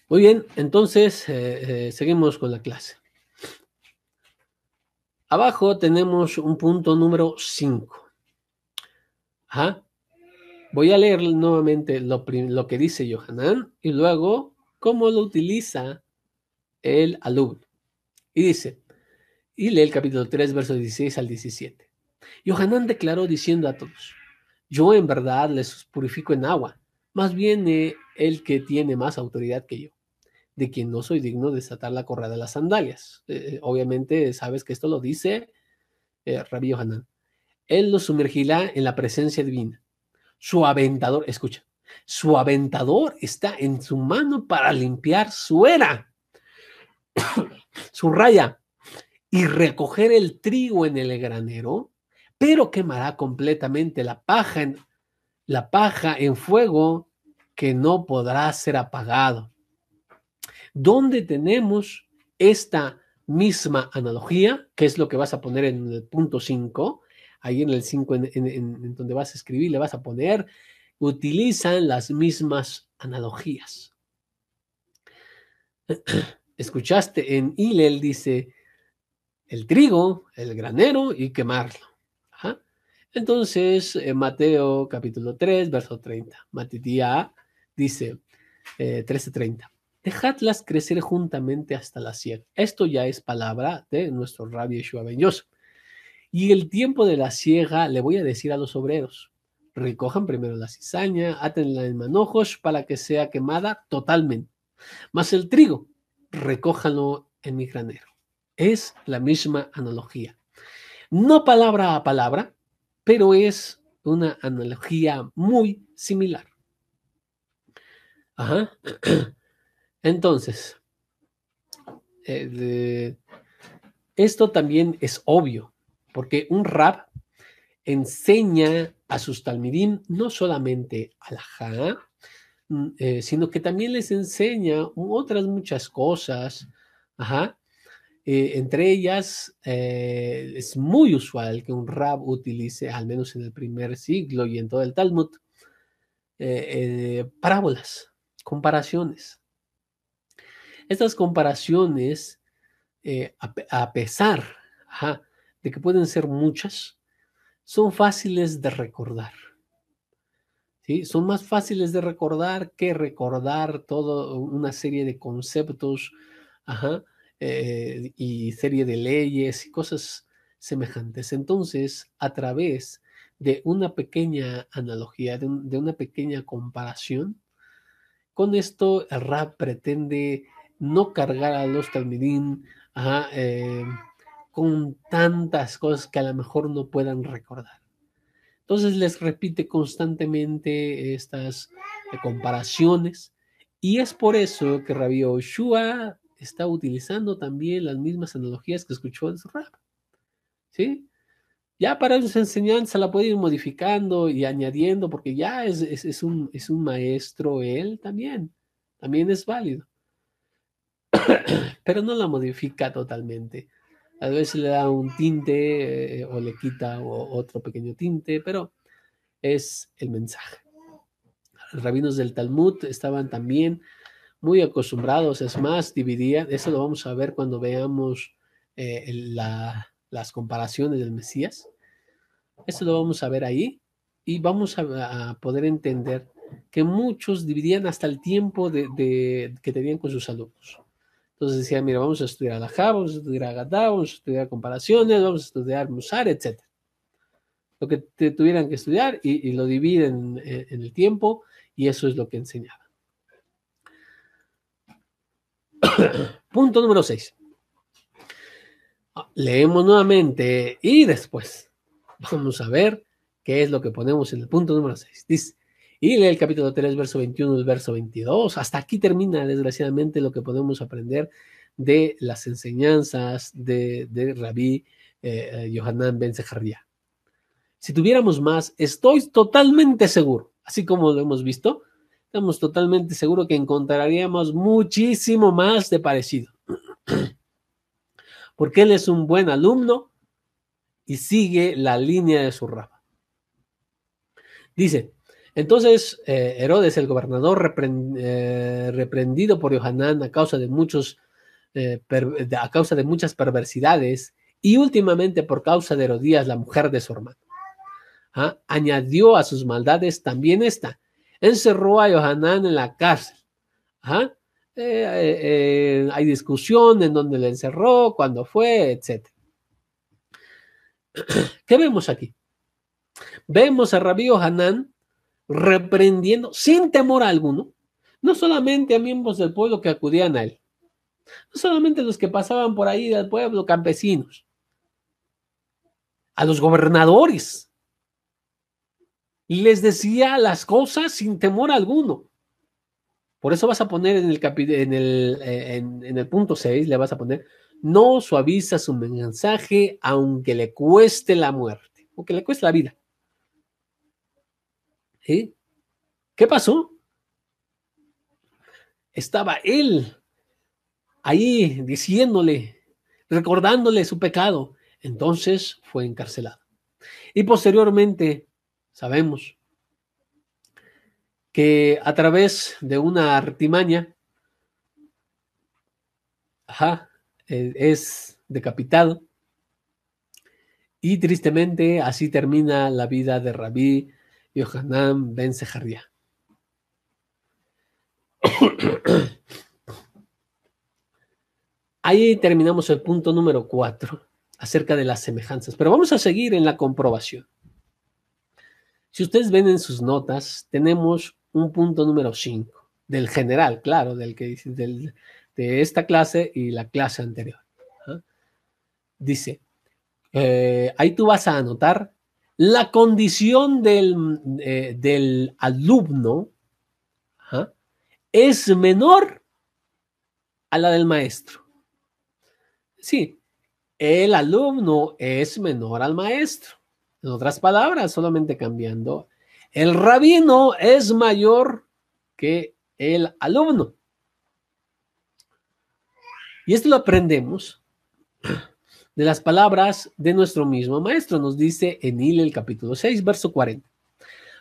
Muy bien, entonces seguimos con la clase. Abajo tenemos un punto número 5. Ajá. Voy a leer nuevamente lo que dice Yohanan y luego cómo lo utiliza el alumno. Y dice, y lee el capítulo 3, versos 16 al 17. Yohanan declaró diciendo a todos, yo en verdad les purifico en agua, más bien el que tiene más autoridad que yo, de quien no soy digno de desatar la correa de las sandalias. Obviamente sabes que esto lo dice Rabbi Yohanan. Él los sumergirá en la presencia divina. Su aventador, escucha, su aventador está en su mano para limpiar su era, su raya, y recoger el trigo en el granero, pero quemará completamente la paja en fuego que no podrá ser apagado. ¿Dónde tenemos esta misma analogía? ¿Qué es lo que vas a poner en el punto 5? Ahí en el 5, en donde vas a escribir, le vas a poner, utilizan las mismas analogías. Escuchaste en Hillel, dice, el trigo, el granero y quemarlo. Ajá. Entonces, Mateo capítulo 3, verso 30. Matitía dice 13:30. Dejadlas crecer juntamente hasta la siega. Esto ya es palabra de nuestro Rabbi Yeshua ben Yosef. Y el tiempo de la siega le voy a decir a los obreros, recojan primero la cizaña, átenla en manojos para que sea quemada totalmente. Mas el trigo, recójanlo en mi granero. Es la misma analogía. No palabra a palabra, pero es una analogía muy similar. Ajá. Entonces, esto también es obvio, porque un rab enseña a sus talmidim no solamente alajá, sino que también les enseña otras muchas cosas. Ajá. Entre ellas, es muy usual que un rab utilice, al menos en el primer siglo y en todo el Talmud, parábolas, comparaciones. Estas comparaciones, a pesar de que pueden ser muchas, son fáciles de recordar. ¿Sí? Son más fáciles de recordar que recordar toda una serie de conceptos y serie de leyes y cosas semejantes. Entonces, a través de una pequeña analogía, de una pequeña comparación, con esto el rap pretende no cargar a los talmidín con tantas cosas que a lo mejor no puedan recordar. Entonces les repite constantemente estas comparaciones y es por eso que Rabbi Yoshua está utilizando también las mismas analogías que escuchó en su rap. ¿Sí? Ya para su enseñanza la puede ir modificando y añadiendo porque ya es un maestro él también es válido, pero no la modifica totalmente. A veces le da un tinte o le quita otro pequeño tinte, pero es el mensaje. Los rabinos del Talmud estaban también muy acostumbrados, es más, dividían, eso lo vamos a ver cuando veamos las comparaciones del Mesías, eso lo vamos a ver ahí y vamos a poder entender que muchos dividían hasta el tiempo que tenían con sus alumnos. Entonces decían, mira, vamos a estudiar Alajá, vamos a estudiar Agadá, vamos a estudiar comparaciones, vamos a estudiar Musar, etc. Lo que tuvieran que estudiar y lo dividen en el tiempo y eso es lo que enseñaban. Punto número 6. Leemos nuevamente y después vamos a ver qué es lo que ponemos en el punto número 6. Dice, y lee el capítulo 3, verso 21, el verso 22. Hasta aquí termina, desgraciadamente, lo que podemos aprender de las enseñanzas de Rabí Yohanan ben Zecharia. Si tuviéramos más, estoy totalmente seguro, así como lo hemos visto, estamos totalmente seguros que encontraríamos muchísimo más de parecido. Porque él es un buen alumno y sigue la línea de su rama. Dice, entonces Herodes, el gobernador, reprendido por Yohanan a causa de muchas perversidades y últimamente por causa de Herodías, la mujer de su hermano, añadió a sus maldades también esta. Encerró a Yohanan en la cárcel. Hay discusión en dónde le encerró, cuándo fue, etc. ¿Qué vemos aquí? Vemos a Rabí Yohanan reprendiendo sin temor alguno, no solamente a miembros del pueblo que acudían a él, no solamente a los que pasaban por ahí del pueblo, campesinos, a los gobernadores. Les decía las cosas sin temor alguno. Por eso vas a poner en el punto 6, le vas a poner, no suaviza su mensaje aunque le cueste la muerte, aunque le cueste la vida. ¿Sí? ¿Qué pasó? Estaba él ahí diciéndole, recordándole su pecado. Entonces fue encarcelado. Y posteriormente sabemos que a través de una artimaña, es decapitado. Y tristemente así termina la vida de Rabí Yohanan ben Zeharia. Ahí terminamos el punto número 4 acerca de las semejanzas, pero vamos a seguir en la comprobación. Si ustedes ven en sus notas, tenemos un punto número 5 del general, claro, de esta clase y la clase anterior. Dice, ahí tú vas a anotar la condición del alumno es menor a la del maestro. Sí, el alumno es menor al maestro. En otras palabras, solamente cambiando, el rabino es mayor que el alumno. Y esto lo aprendemos de las palabras de nuestro mismo maestro. Nos dice en Hillel capítulo 6, verso 40.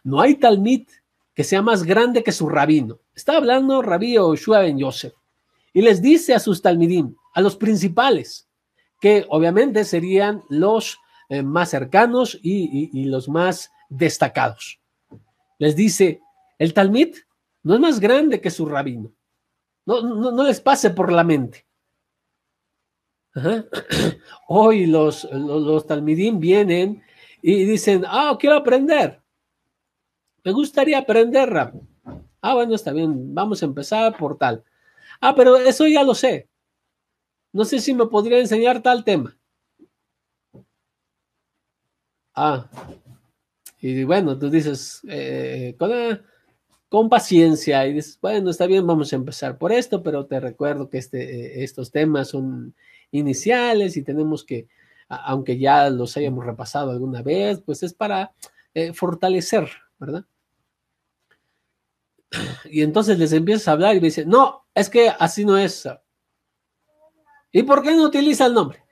No hay talmid que sea más grande que su rabino. Está hablando Rabí Yoshua ben Yosef. Y les dice a sus talmidim, a los principales, que obviamente serían los más cercanos y los más destacados. Les dice, el talmid no es más grande que su rabino. No les pase por la mente. Hoy los talmidim vienen y dicen, quiero aprender. Me gustaría aprender, Rab. Bueno, está bien, vamos a empezar por tal. Pero eso ya lo sé. No sé si me podría enseñar tal tema. Y bueno, tú dices, con paciencia, y dices, bueno, está bien, vamos a empezar por esto, pero te recuerdo que estos temas son iniciales y tenemos que, aunque ya los hayamos repasado alguna vez, pues es para fortalecer, ¿verdad? Y entonces les empiezas a hablar y me dicen, no, es que así no es. ¿Y por qué no utiliza el nombre?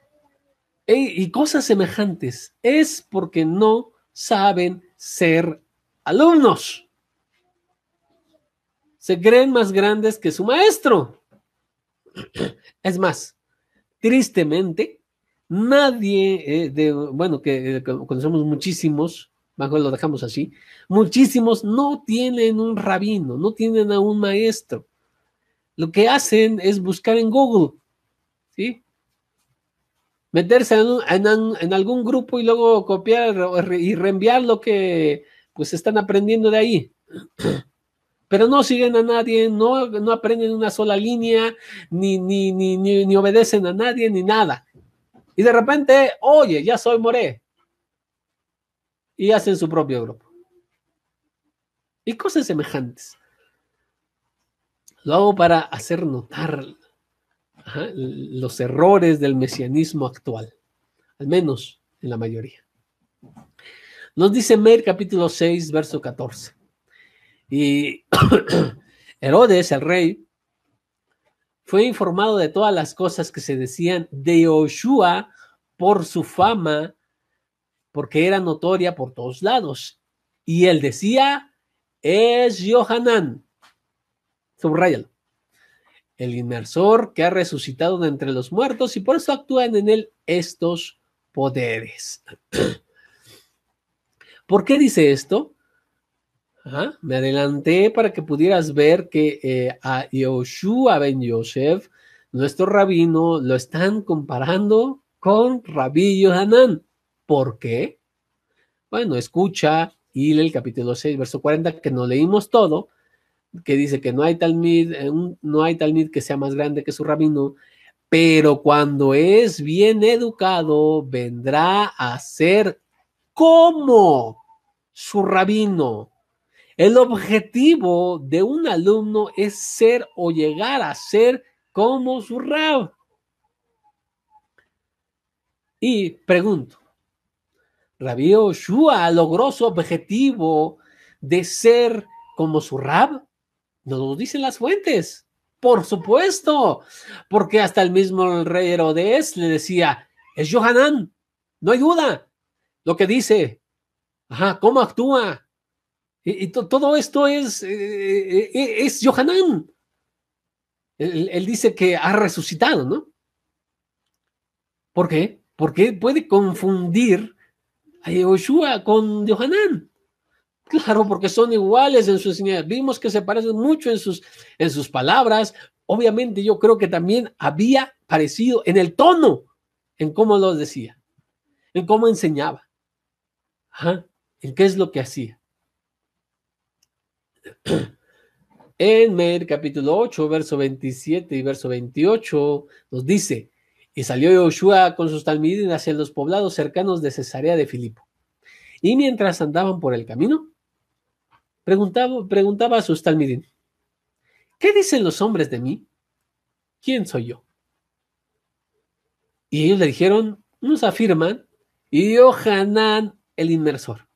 Y cosas semejantes. Es porque no saben ser alumnos. Se creen más grandes que su maestro. Es más, tristemente, nadie, que conocemos muchísimos, mejor lo dejamos así, muchísimos no tienen un rabino, no tienen a un maestro. Lo que hacen es buscar en Google, ¿sí? Meterse en algún grupo y luego copiar y reenviar lo que pues están aprendiendo de ahí. Pero no siguen a nadie, no aprenden una sola línea, ni obedecen a nadie, ni nada. Y de repente, oye, ya soy moré. Y hacen su propio grupo. Y cosas semejantes. Lo hago para hacer notar los errores del mesianismo actual, al menos en la mayoría. Nos dice Meir capítulo 6, verso 14. Y Herodes, el rey, fue informado de todas las cosas que se decían de Yoshua por su fama porque era notoria por todos lados. Y él decía, es Yohanan, subráyalo, el inmersor que ha resucitado de entre los muertos, y por eso actúan en él estos poderes. ¿Por qué dice esto? Me adelanté para que pudieras ver que a Yoshua ben Yosef, nuestro rabino, lo están comparando con Rabí Yohanan. ¿Por qué? Bueno, escucha y lee el capítulo 6, verso 40, que no leímos todo, que dice que no hay talmid que sea más grande que su rabino, pero cuando es bien educado, vendrá a ser como su rabino. El objetivo de un alumno es ser o llegar a ser como su rab. Y pregunto, ¿Rabí Yoshua logró su objetivo de ser como su rab? Nos lo dicen las fuentes. Por supuesto, porque hasta el mismo rey Herodes le decía, es Yohanan, no hay duda. Lo que dice, cómo actúa. Y todo esto es Yohanan. Él dice que ha resucitado, ¿no? ¿Por qué? Porque puede confundir a Yoshua con Yohanan. Claro, porque son iguales en sus enseñanzas. Vimos que se parecen mucho en sus palabras. Obviamente yo creo que también había parecido en el tono, en cómo lo decía, en cómo enseñaba, en qué es lo que hacía. En Meir capítulo 8, verso 27 y verso 28 nos dice, y salió Yoshua con sus talmidim hacia los poblados cercanos de Cesarea de Filipo. Y mientras andaban por el camino, preguntaba a sus talmidim, ¿qué dicen los hombres de mí? ¿Quién soy yo? Y ellos le dijeron, nos afirman, Yohanan el inmersor.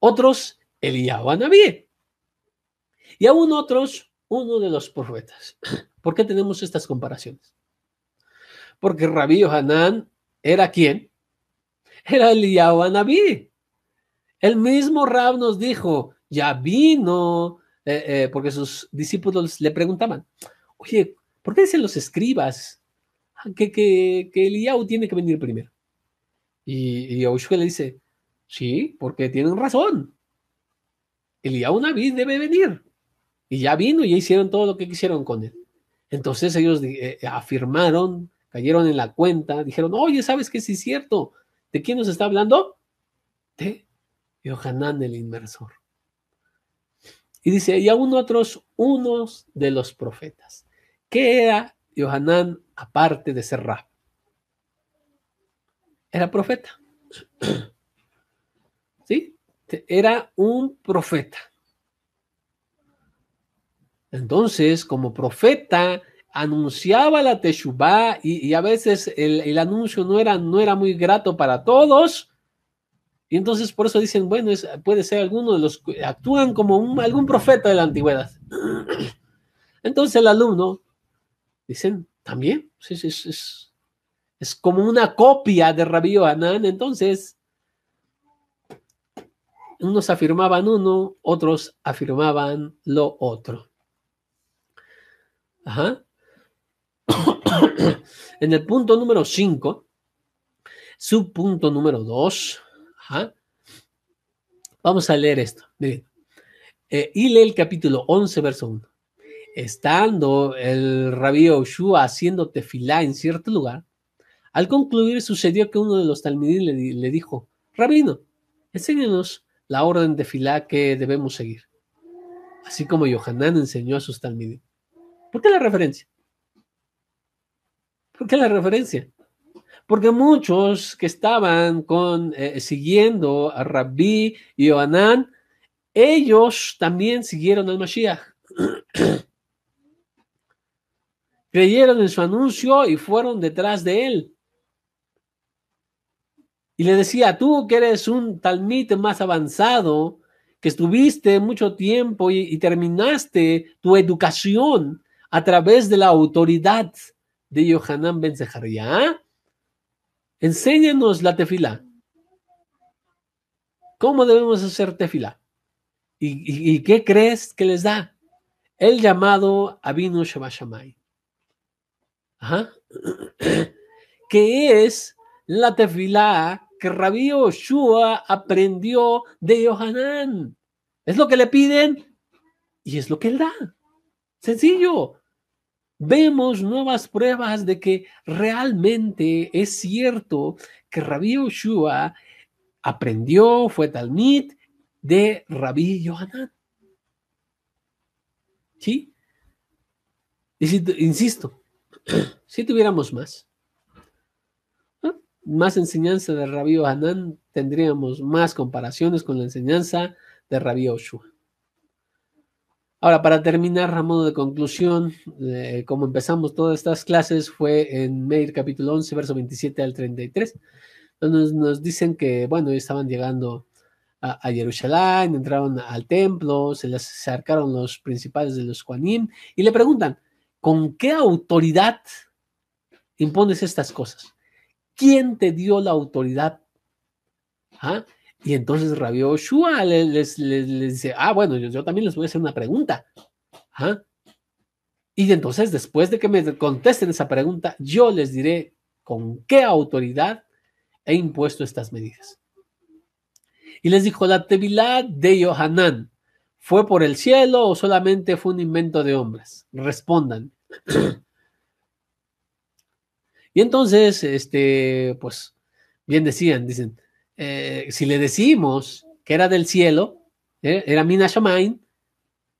Otros, Eliyahu Anabí. Y aún otros, uno de los profetas. ¿Por qué tenemos estas comparaciones? Porque Rabí Yohanan era ¿quién? Era Eliyahu Anabí. El mismo Rab nos dijo, ya vino, porque sus discípulos le preguntaban, oye, ¿por qué dicen los escribas que Eliyahu tiene que venir primero? Y Yoshua le dice, sí, porque tienen razón. Eliyahu Anabí debe venir. Y ya vino y ya hicieron todo lo que quisieron con él. Entonces ellos afirmaron, cayeron en la cuenta, dijeron, oye, ¿sabes qué? Sí es cierto. ¿De quién nos está hablando? De Yohanan el inmersor. Y dice, y aún otros, unos de los profetas. ¿Qué era Yohanan aparte de ser rab? Era profeta. ¿Sí? Era un profeta. Entonces, como profeta, anunciaba la Teshuvá y a veces el anuncio no era muy grato para todos. Y entonces por eso dicen, bueno, puede ser alguno de los que actúan como algún profeta de la antigüedad. Entonces el alumno, dicen, también, es como una copia de Rabí Yohanan. Entonces, unos afirmaban uno, otros afirmaban lo otro. En el punto número 5, subpunto número 2, vamos a leer esto. Miren, y lee el capítulo 11, verso 1. Estando el Rabí Yoshua haciendo tefilá en cierto lugar, al concluir sucedió que uno de los talmidim le dijo, Rabino, enséñanos la orden de tefilá que debemos seguir, así como Yohanan enseñó a sus talmidim. ¿Por qué la referencia? ¿Por qué la referencia? Porque muchos que estaban siguiendo a Rabí y Yohanan, ellos también siguieron al Mashiach. Creyeron en su anuncio y fueron detrás de él. Y le decía, tú que eres un talmid más avanzado, que estuviste mucho tiempo y terminaste tu educación a través de la autoridad de Yohanan ben Zechariah, enséñanos la tefilá. ¿Cómo debemos hacer tefilá? ¿Y qué crees que les da? El llamado Avinu Shebashamay. Ajá. Que es la tefilá que Rabí Yoshua aprendió de Yohanan. Es lo que le piden y es lo que él da. Sencillo. Vemos nuevas pruebas de que realmente es cierto que Rabí Yoshua aprendió, fue talmid de Rabí Yohanan. ¿Sí? Y insisto, si tuviéramos más enseñanza de Rabí Yohanan, tendríamos más comparaciones con la enseñanza de Rabí Yoshua. Ahora, para terminar, a modo de conclusión, como empezamos todas estas clases, fue en Meir capítulo 11, verso 27 al 33, donde nos dicen que, bueno, estaban llegando a Jerusalén, entraron al templo, se les acercaron los principales de los Juanim y le preguntan, ¿con qué autoridad impones estas cosas? ¿Quién te dio la autoridad? ¿Ah? Y entonces Rabbi Yoshua les dice, bueno, yo también les voy a hacer una pregunta. ¿Ah? Y entonces, después de que me contesten esa pregunta, yo les diré con qué autoridad he impuesto estas medidas. Y les dijo, la tevilá de Yohanan, ¿fue por el cielo o solamente fue un invento de hombres? Respondan. Y entonces, pues, bien dicen, si le decimos que era del cielo, era Mina Shamain,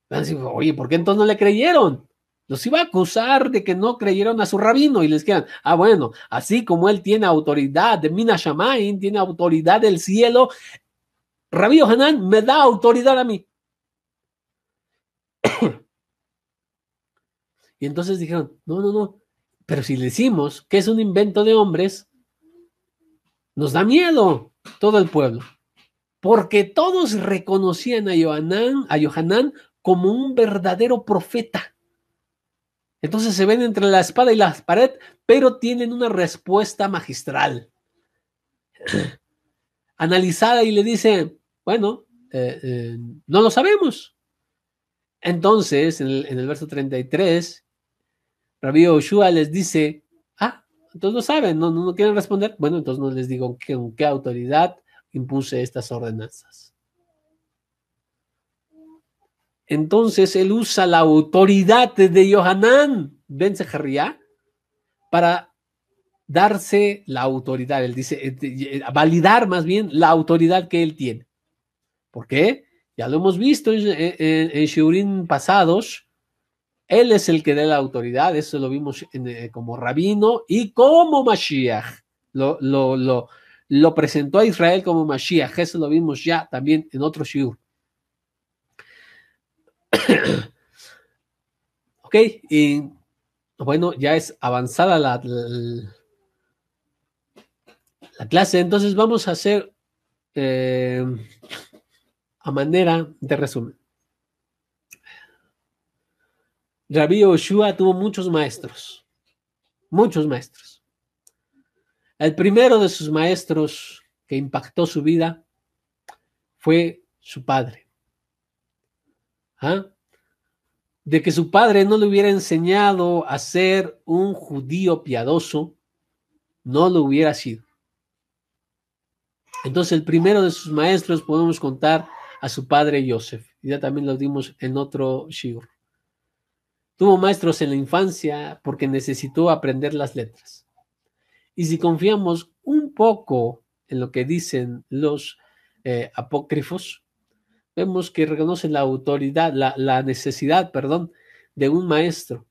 van a decir, oye, ¿por qué entonces no le creyeron? Los iba a acusar de que no creyeron a su rabino y les quedan, bueno, así como él tiene autoridad de Mina Shamain, tiene autoridad del cielo, Rabí Yohanan me da autoridad a mí. Y entonces dijeron, no, pero si le decimos que es un invento de hombres, nos da miedo todo el pueblo, porque todos reconocían a Yohanan como un verdadero profeta. Entonces se ven entre la espada y la pared, pero tienen una respuesta magistral. Analizada y le dicen, bueno, no lo sabemos. Entonces, en el verso 33, Rabí Yoshua les dice, entonces no saben, no quieren responder. Bueno, entonces no les digo con qué autoridad impuse estas ordenanzas. Entonces él usa la autoridad de Yohanan ben Zechariah para darse la autoridad. Él dice, validar más bien la autoridad que él tiene. ¿Por qué? Ya lo hemos visto en Shiurim pasados. Él es el que da la autoridad. Eso lo vimos como rabino y como Mashiach. Lo presentó a Israel como Mashiach. Eso lo vimos ya también en otro shiur. Ok, y bueno, ya es avanzada la clase, entonces vamos a hacer a manera de resumen. Rabí Yoshua tuvo muchos maestros. El primero de sus maestros que impactó su vida fue su padre. De que su padre no le hubiera enseñado a ser un judío piadoso, no lo hubiera sido. Entonces, el primero de sus maestros podemos contar a su padre Yosef. Ya también lo dimos en otro shiur. Tuvo maestros en la infancia porque necesitó aprender las letras. Y si confiamos un poco en lo que dicen los apócrifos, vemos que reconocen la autoridad, la necesidad, de un maestro.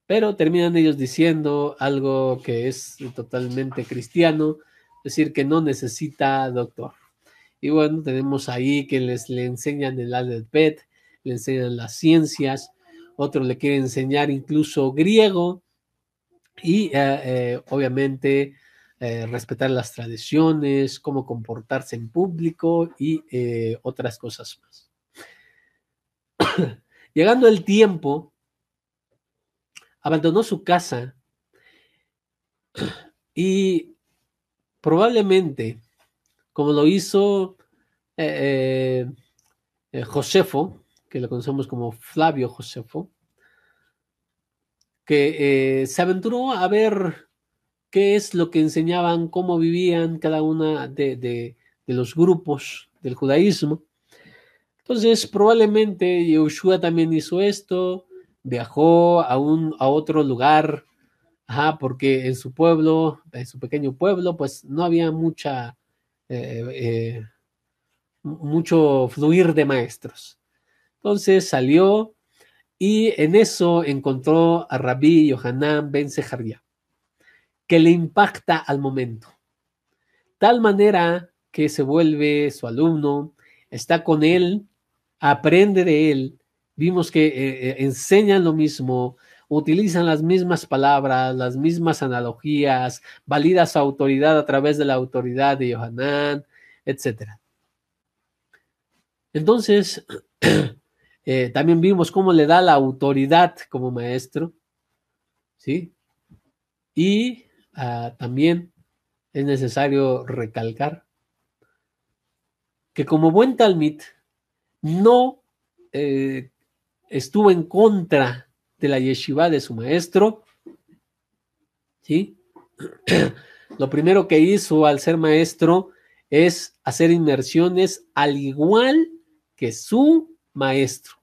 Pero terminan ellos diciendo algo que es totalmente cristiano, es decir, que no necesita doctor. Y bueno, tenemos ahí que le enseñan el alfabeto, le enseñan las ciencias, otro le quiere enseñar incluso griego y obviamente respetar las tradiciones, cómo comportarse en público y otras cosas más. Llegando el tiempo, abandonó su casa y probablemente, como lo hizo Josefo, que lo conocemos como Flavio Josefo, que se aventuró a ver qué es lo que enseñaban, cómo vivían cada una de los grupos del judaísmo. Entonces, probablemente Yehoshua también hizo esto, viajó a otro lugar, porque en su pueblo, en su pequeño pueblo, pues no había eh, mucho fluir de maestros. Entonces salió y en eso encontró a Rabí Yohanan ben Sejaría, que le impacta al momento, tal manera que se vuelve su alumno, está con él, aprende de él. Vimos que enseñan lo mismo, utilizan las mismas palabras, las mismas analogías, valida su autoridad a través de la autoridad de Yohanan, etc. Entonces, también vimos cómo le da la autoridad como maestro, ¿sí? Y también es necesario recalcar que como buen talmid no estuvo en contra de la yeshiva de su maestro, ¿sí? Lo primero que hizo al ser maestro es hacer inmersiones al igual que su maestro,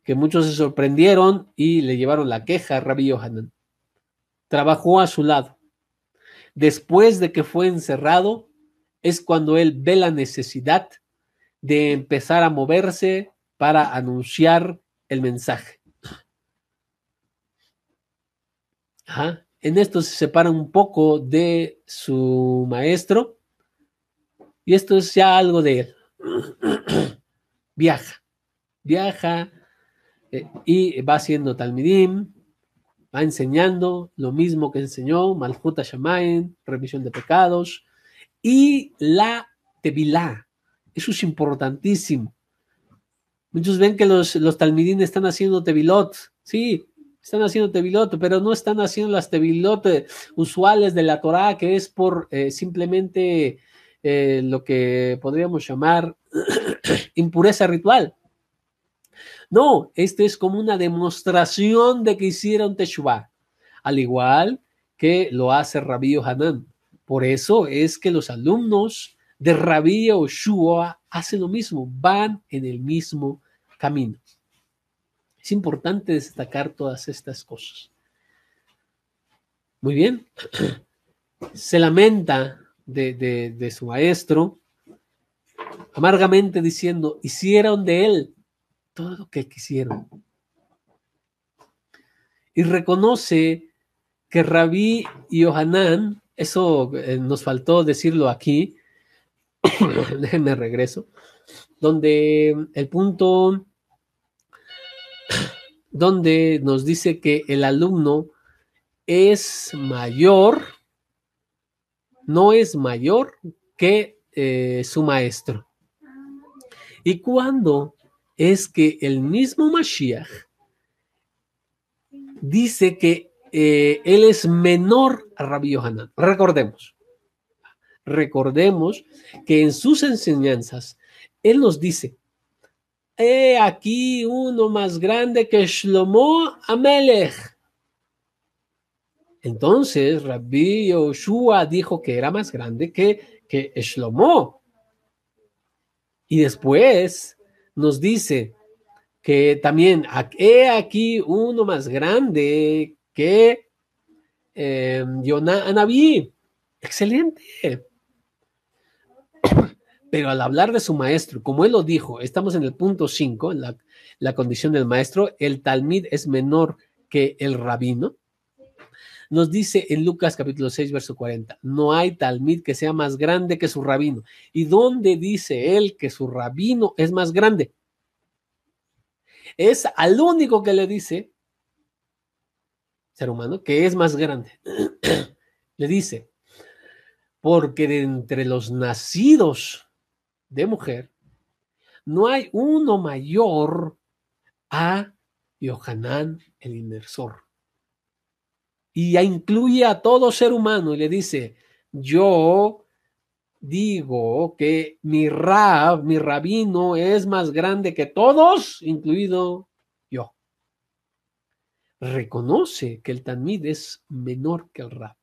que muchos se sorprendieron y le llevaron la queja a Rabbi Yohanan. Trabajó a su lado. Después de que fue encerrado, es cuando él ve la necesidad de empezar a moverse para anunciar el mensaje. En esto se separa un poco de su maestro y esto es ya algo de él. Viaja y va haciendo talmidim, va enseñando lo mismo que enseñó Malhut Shamayim, remisión de pecados y la tevilá. Eso es importantísimo. Muchos ven que los talmidín están haciendo tevilot. Sí, están haciendo tevilot, pero no están haciendo las tevilot usuales de la Torá, que es por simplemente lo que podríamos llamar impureza ritual. No, esto es como una demostración de que hicieron teshuvah, al igual que lo hace Rabí Yohanan. Por eso es que los alumnos de Rabí Yoshua hacen lo mismo, van en el mismo camino. Es importante destacar todas estas cosas. Muy bien. Se lamenta de su maestro, amargamente diciendo, hicieron de él todo lo que quisieron. Y reconoce que Rabí Yohanan, eso nos faltó decirlo aquí, déjenme regreso, donde el punto donde nos dice que el alumno es mayor, no es mayor que su maestro. ¿Y cuándo es que el mismo Mashiach dice que él es menor a Rabí Yohanan? Recordemos que en sus enseñanzas él nos dice, he aquí uno más grande que Shlomo Amelech. Entonces Rabbi Yoshua dijo que era más grande que Shlomo. Y después nos dice que también he aquí uno más grande que Yonah Anabí. Excelente. Pero al hablar de su maestro, como él lo dijo, estamos en el punto 5, en la condición del maestro, el talmid es menor que el rabino. Nos dice en Lucas capítulo 6, verso 40, no hay talmid que sea más grande que su rabino. ¿Y dónde dice él que su rabino es más grande? Es al único que le dice, ser humano, que es más grande. Le dice, porque de entre los nacidos de mujer, no hay uno mayor a Yohanan el inmersor. Y ya incluye a todo ser humano y le dice, yo digo que mi rabino es más grande que todos, incluido yo. Reconoce que el Talmid es menor que el Rab.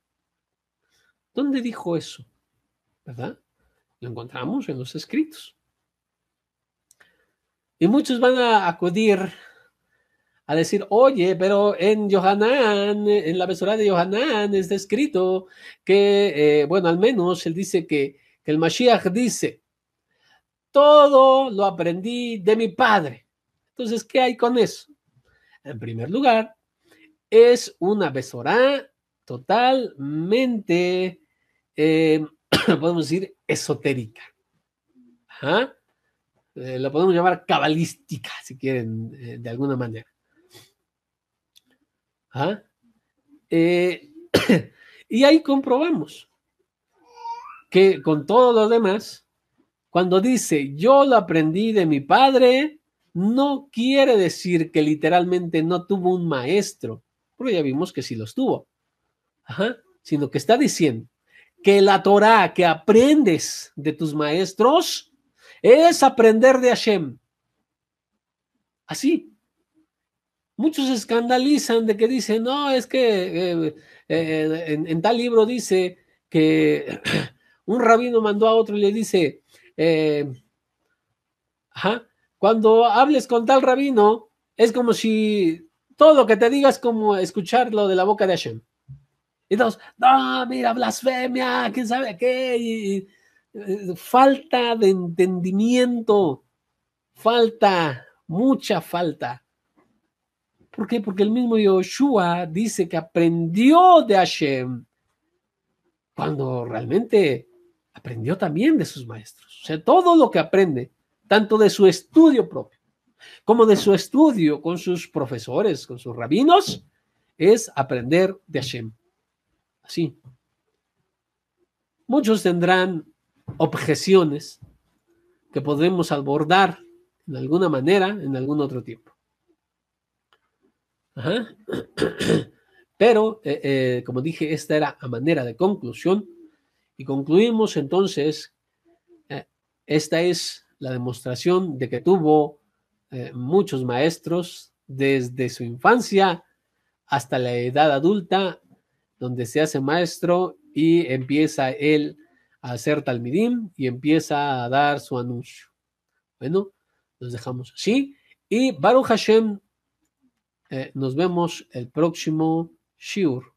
¿Dónde dijo eso? ¿Verdad? Lo encontramos en los escritos. Y muchos van a acudir a decir, oye, pero en Yohanan, en la Besorá de Yohanan está escrito que, bueno, al menos él dice que el Mashiach dice, todo lo aprendí de mi padre. Entonces, ¿qué hay con eso? En primer lugar, es una Besorá totalmente, podemos decir, esotérica. ¿Ah? Lo podemos llamar cabalística, si quieren, de alguna manera. ¿Ah? Y ahí comprobamos que con todo lo demás, cuando dice yo lo aprendí de mi padre, no quiere decir que literalmente no tuvo un maestro, porque ya vimos que sí los tuvo. Ajá. Sino que está diciendo que la Torah que aprendes de tus maestros es aprender de Hashem. Así. Muchos se escandalizan de que dicen, no, es que en tal libro dice que un rabino mandó a otro y le dice, cuando hables con tal rabino, es como si todo lo que te diga es como escucharlo de la boca de Hashem. Y entonces, no, mira, blasfemia, quién sabe qué, falta de entendimiento, mucha falta. ¿Por qué? Porque el mismo Yoshua dice que aprendió de Hashem cuando realmente aprendió también de sus maestros. O sea, todo lo que aprende, tanto de su estudio propio como de su estudio con sus profesores, con sus rabinos, es aprender de Hashem. Así. Muchos tendrán objeciones que podremos abordar en alguna manera, en algún otro tiempo. Ajá. Pero, como dije, esta era a manera de conclusión y concluimos entonces, esta es la demostración de que tuvo muchos maestros desde su infancia hasta la edad adulta, donde se hace maestro y empieza él a hacer talmidim y empieza a dar su anuncio. Bueno, nos dejamos así y Baruch Hashem, nos vemos el próximo shiur.